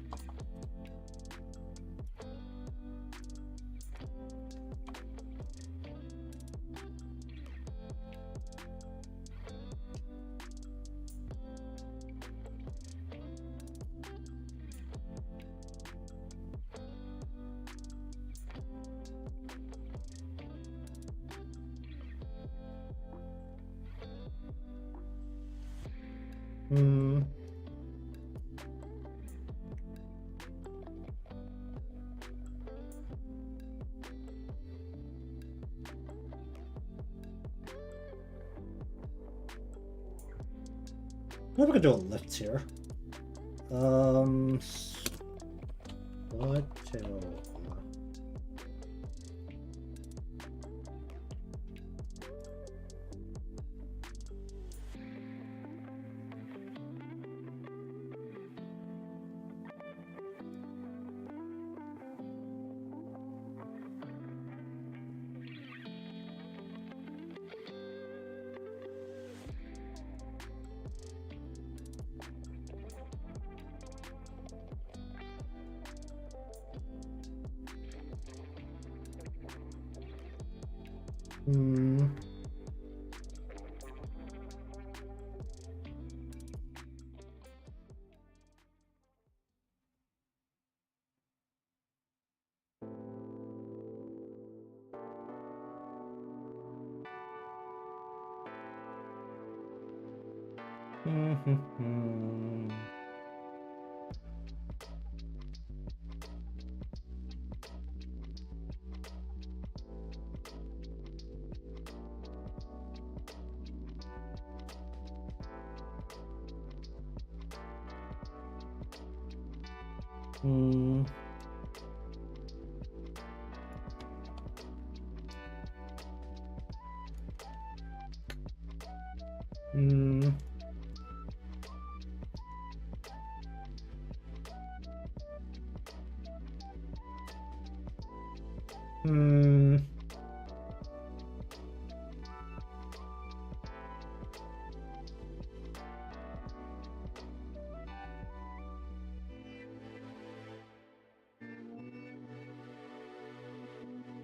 Maybe we could do a lift here. What tail? Hmm. Hmm. Hmm.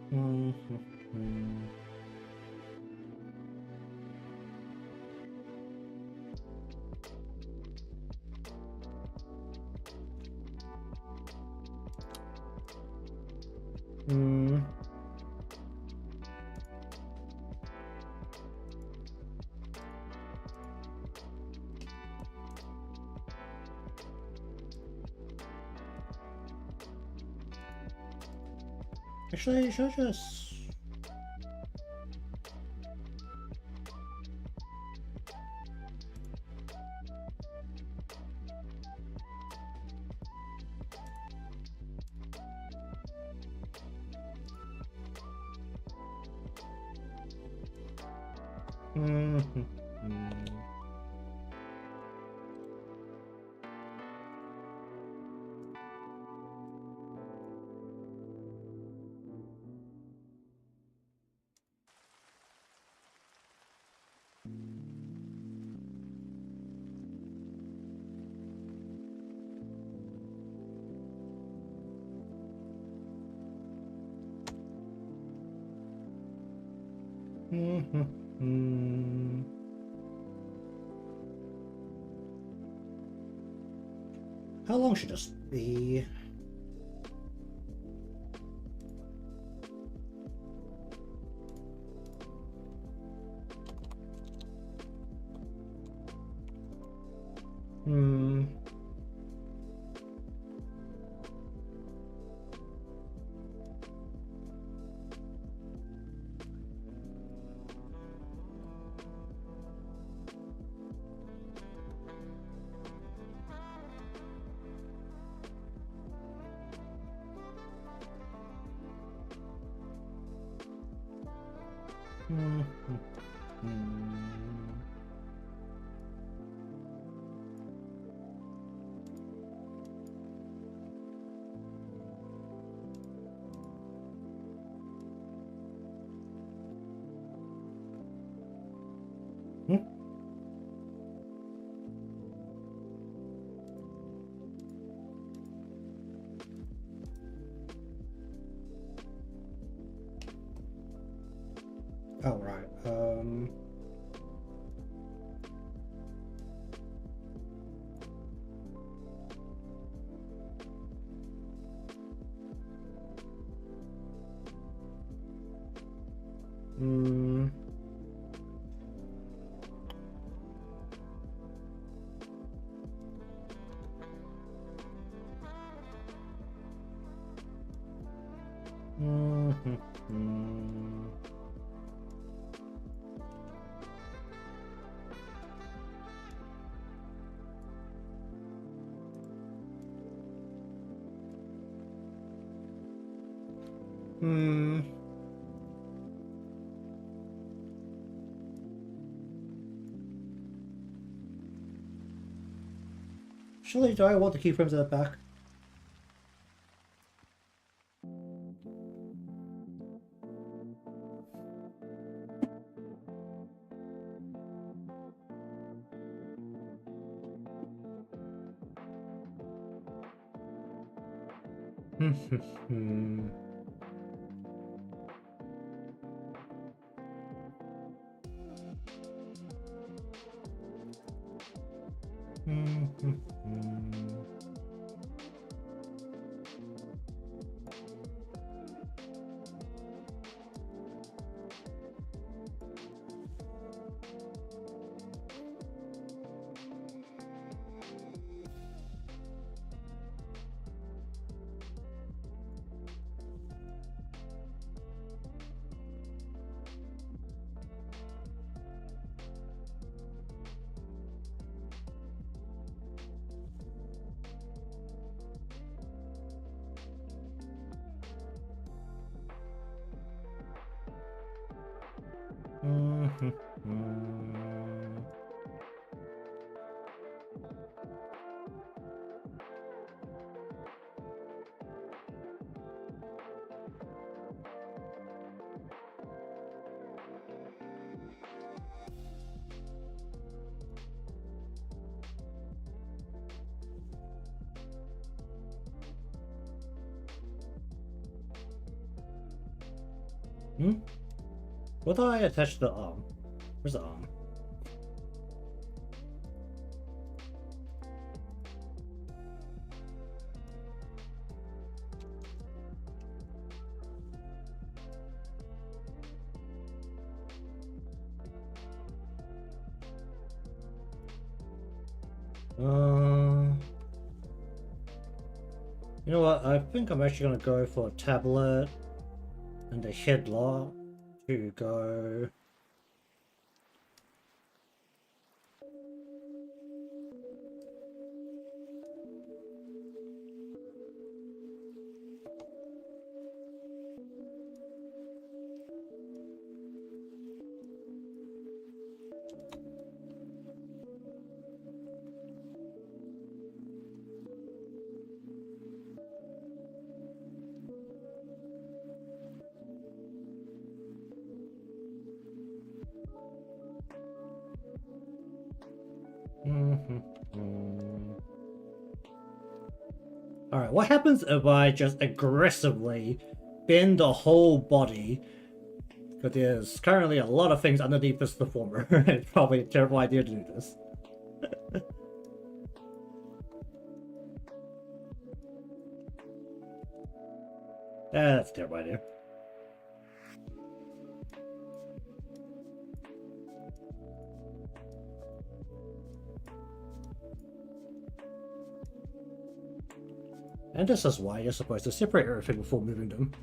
Hmm. Hmm. Hmm. Actually, should I just... Hmm. Hmm. Hmm. Hmm. How long should this be? Hmm. Hmm. Hmm. Hmm. Oh, right. Hmm. Hmm. Hmm. Hmm. Actually, do I want the keyframes at the back? Hmm. Hmm. Hmm. Hmm. What do I attach to the arm? Where's the arm? You know what? I think I'm actually gonna go for a tablet and a headlock to go. Alright, what happens if I just aggressively bend the whole body? Because there's currently a lot of things underneath this performer. It's probably a terrible idea to do this. That's a terrible idea. And this is why you're supposed to separate everything before moving them.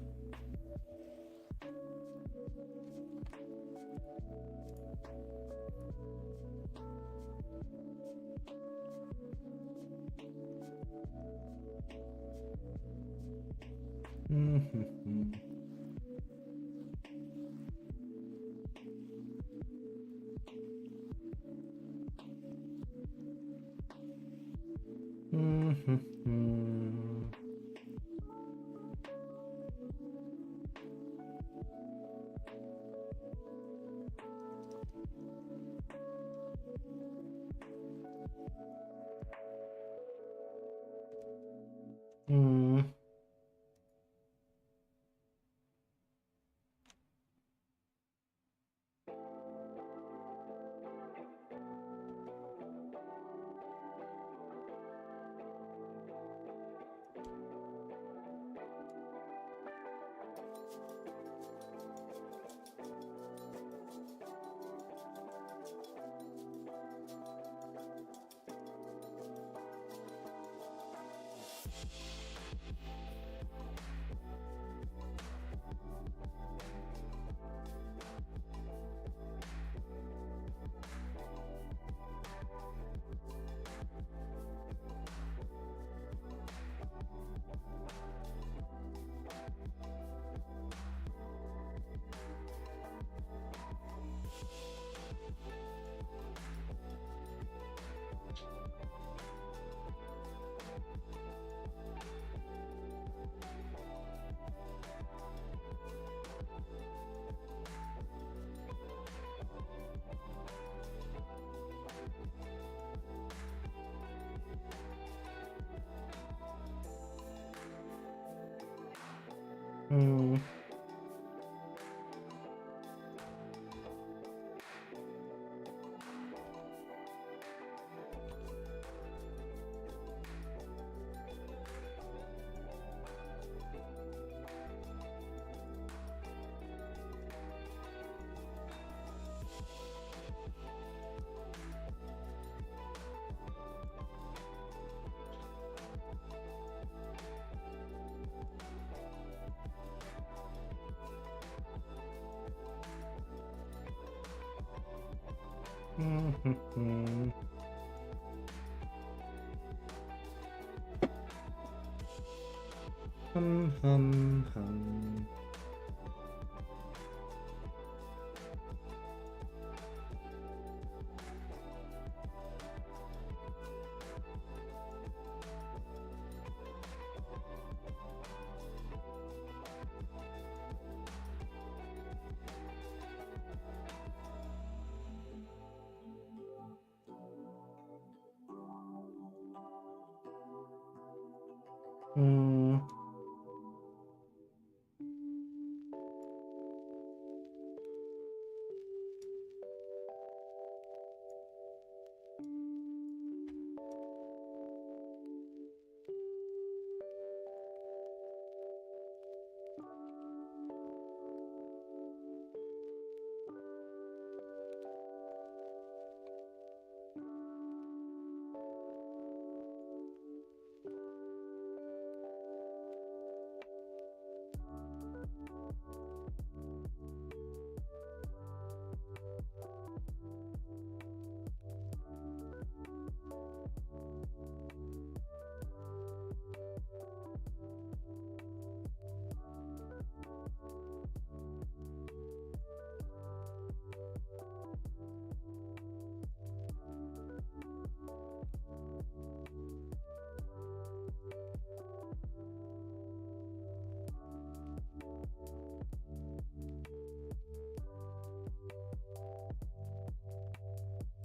Hmm.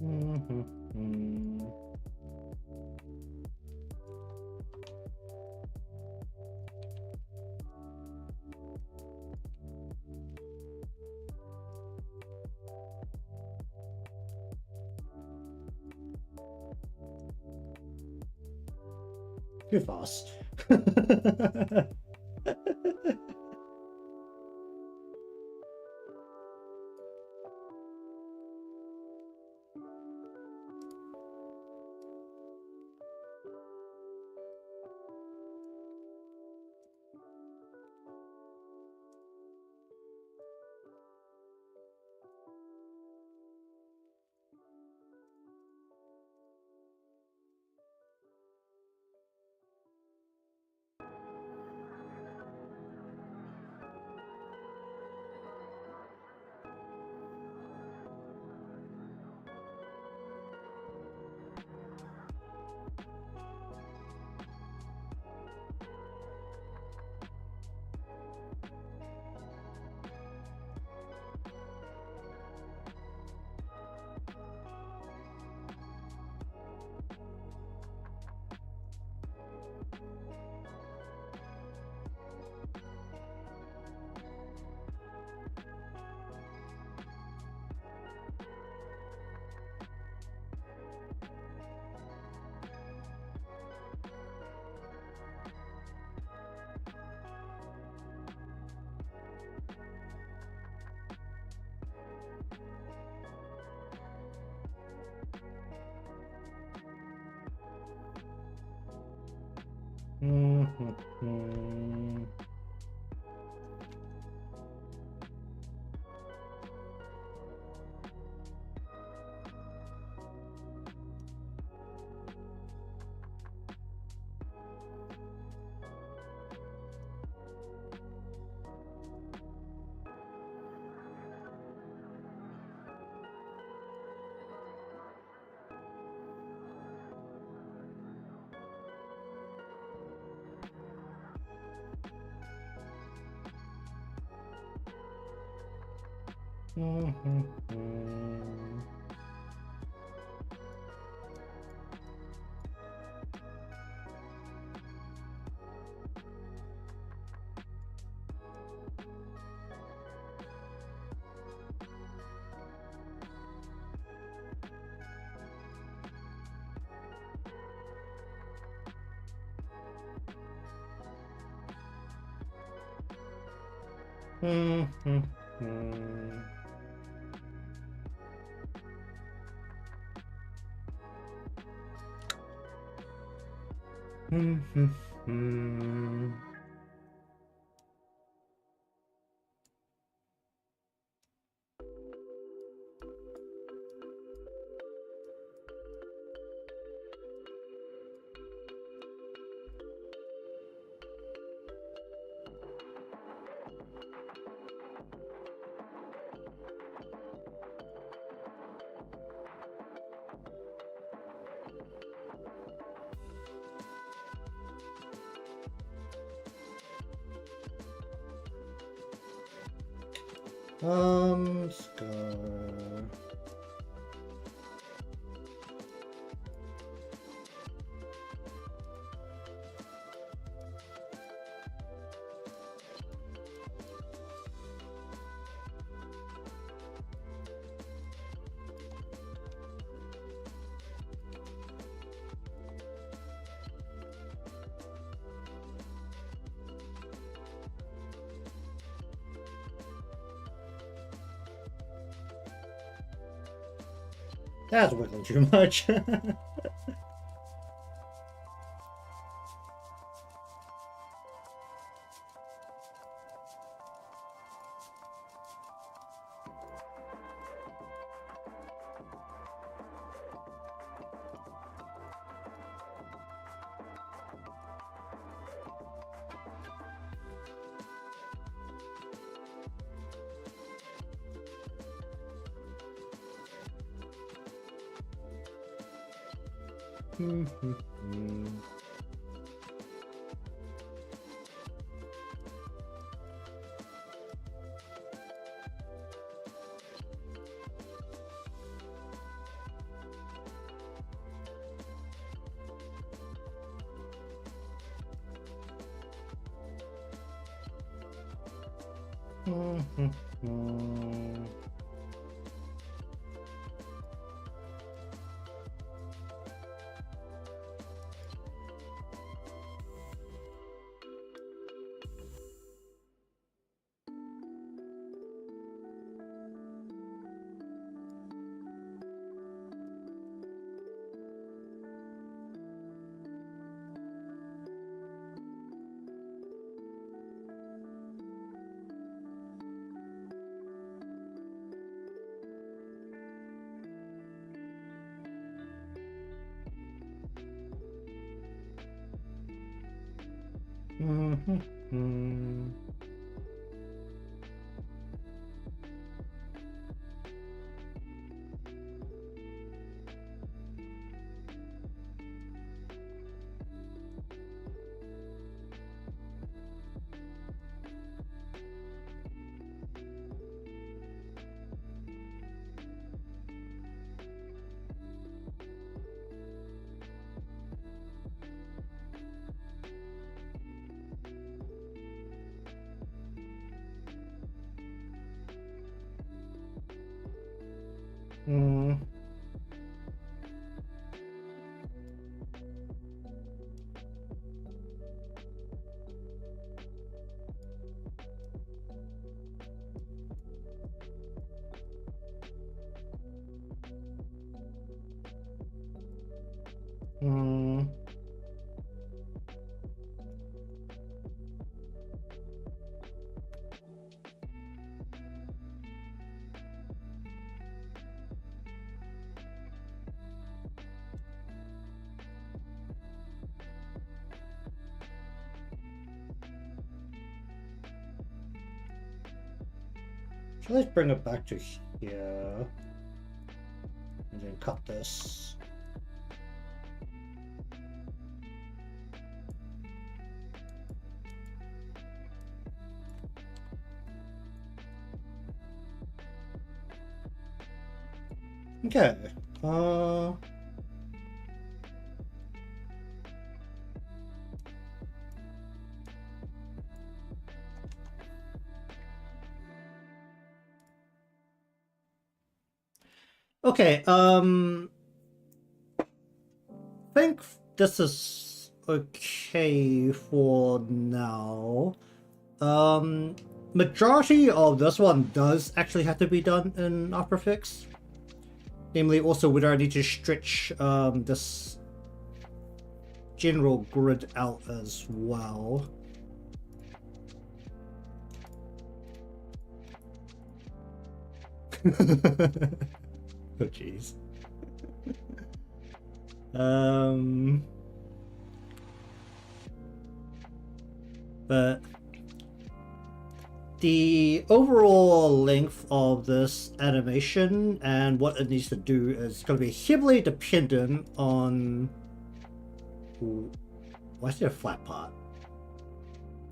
Mm-hmm. Too fast. Mm-hmm. Mm-hmm. Mm-hmm. Mm-hmm. Scar. That's wiggling too much. So let's bring it back to here. And then cut this. Okay. Okay, I think this is okay for now. Majority of this one does actually have to be done in After Effects. Namely, also whether I need to stretch this general grid out as well. Oh jeez. But the overall length of this animation and what it needs to do is going to be heavily dependent on... Ooh, why is there a flat part?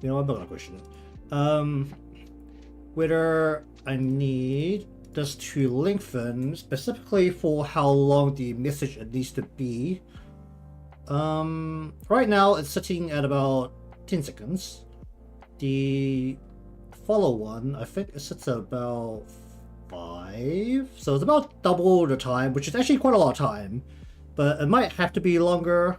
You know, I'm not going to question it. Whether I need this to lengthen specifically for how long the message it needs to be. Right now it's sitting at about 10 seconds. The follow one, I think it sits at about 5, so it's about double the time, which is actually quite a lot of time, but it might have to be longer.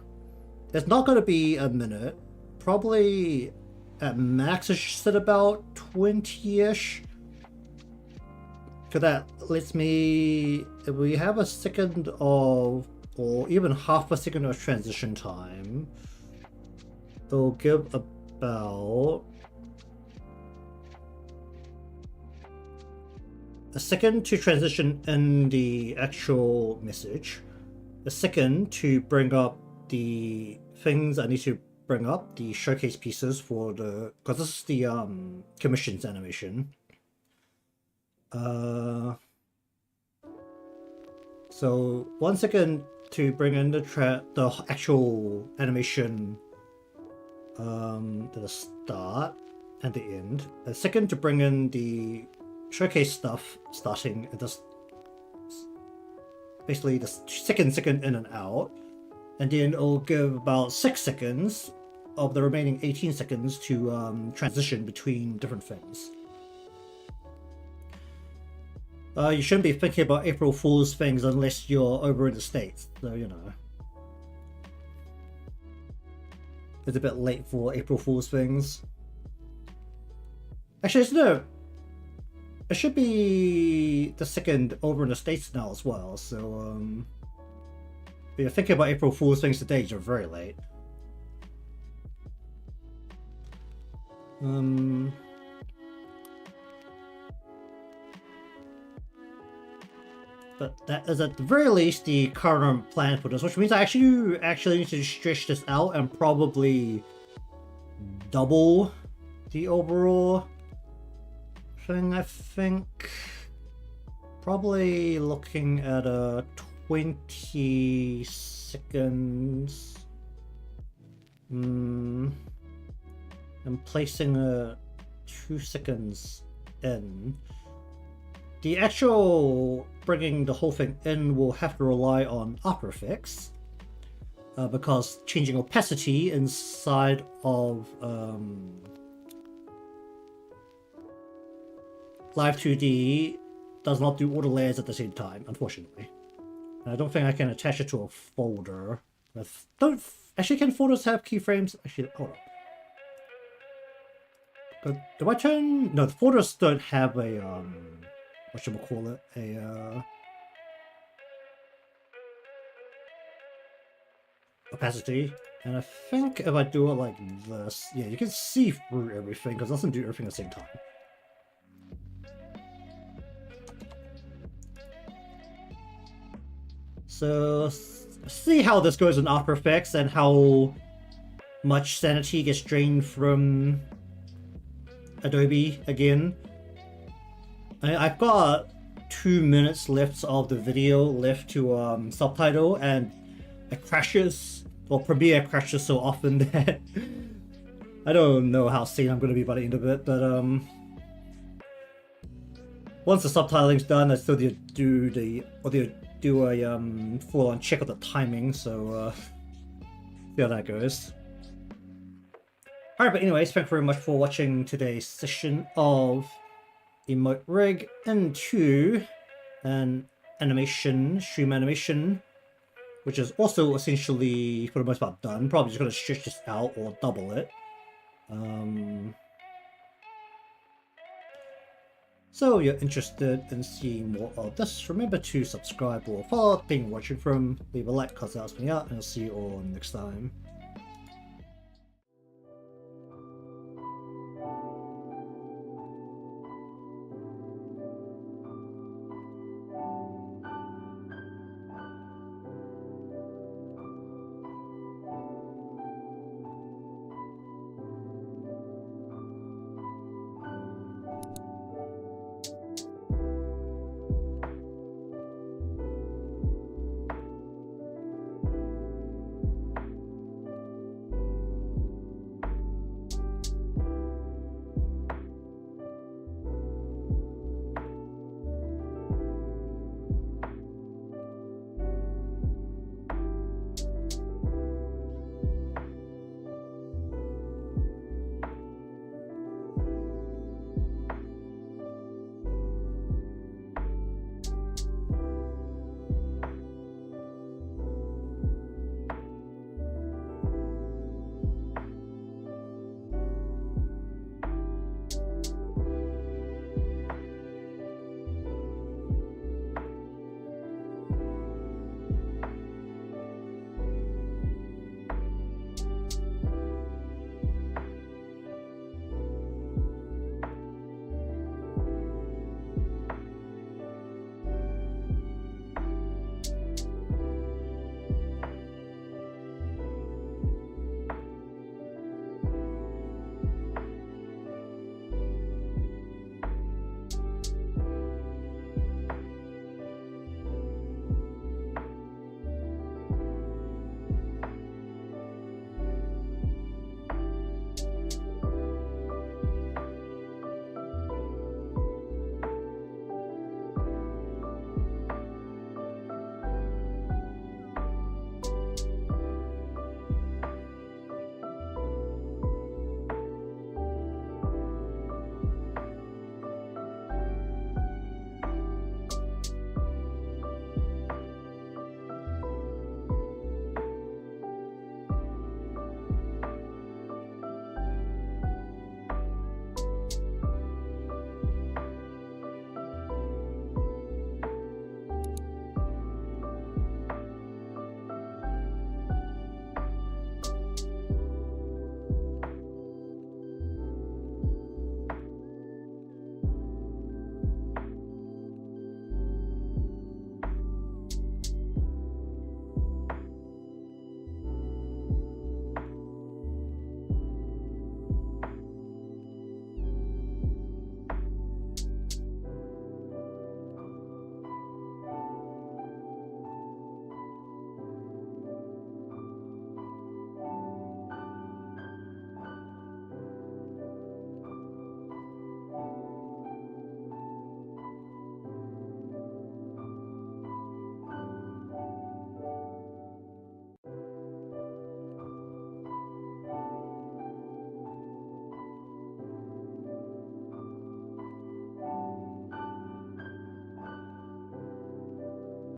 It's not going to be a minute, probably at max it should sit about 20-ish. Cause that lets me, if we have a second of, or even half a second of transition time, it'll give about a second to transition in the actual message, a second to bring up the things I need to bring up, the showcase pieces for the, because this is the commissions animation. So 1 second to bring in the actual animation to the start and the end. A second to bring in the showcase stuff starting at this, basically the second in and out, and then it'll give about 6 seconds of the remaining 18 seconds to transition between different things. You shouldn't be thinking about April Fool's things unless you're over in the States, so you know. It's a bit late for April Fool's things. Actually, it's no. It should be the second over in the States now as well, so if you're thinking about April Fool's things today, you're very late. But that is at the very least the current plan for this, which means I actually need to stretch this out and probably double the overall thing, I think. Probably looking at a 20 seconds. I'm placing a 2 seconds in. The actual bringing the whole thing in will have to rely on After Effects, because changing opacity inside of Live 2D does not do all the layers at the same time, unfortunately. And I don't think I can attach it to a folder. Actually, can folders have keyframes? Actually, hold on. Do I turn? No, the folders don't have a whatchamacallit, a opacity. And I think if I do it like this, yeah, you can see through everything because it doesn't do everything at the same time. So see how this goes in After Effects and how much sanity gets drained from Adobe again. I've got 2 minutes left of the video left to subtitle, and it crashes, or Premiere crashes so often that I don't know how sane I'm going to be by the end of it, but once the subtitling's done, I still do a full-on check of the timing, so see how that goes. Alright, but anyways, thank you very much for watching today's session of Emote Rig into an animation, stream animation, which is also essentially, for the most part, done. Probably just going to stretch this out or double it. So if you're interested in seeing more of this, remember to subscribe or follow the thing you're watching from, leave a like because that helps me out, and I'll see you all next time.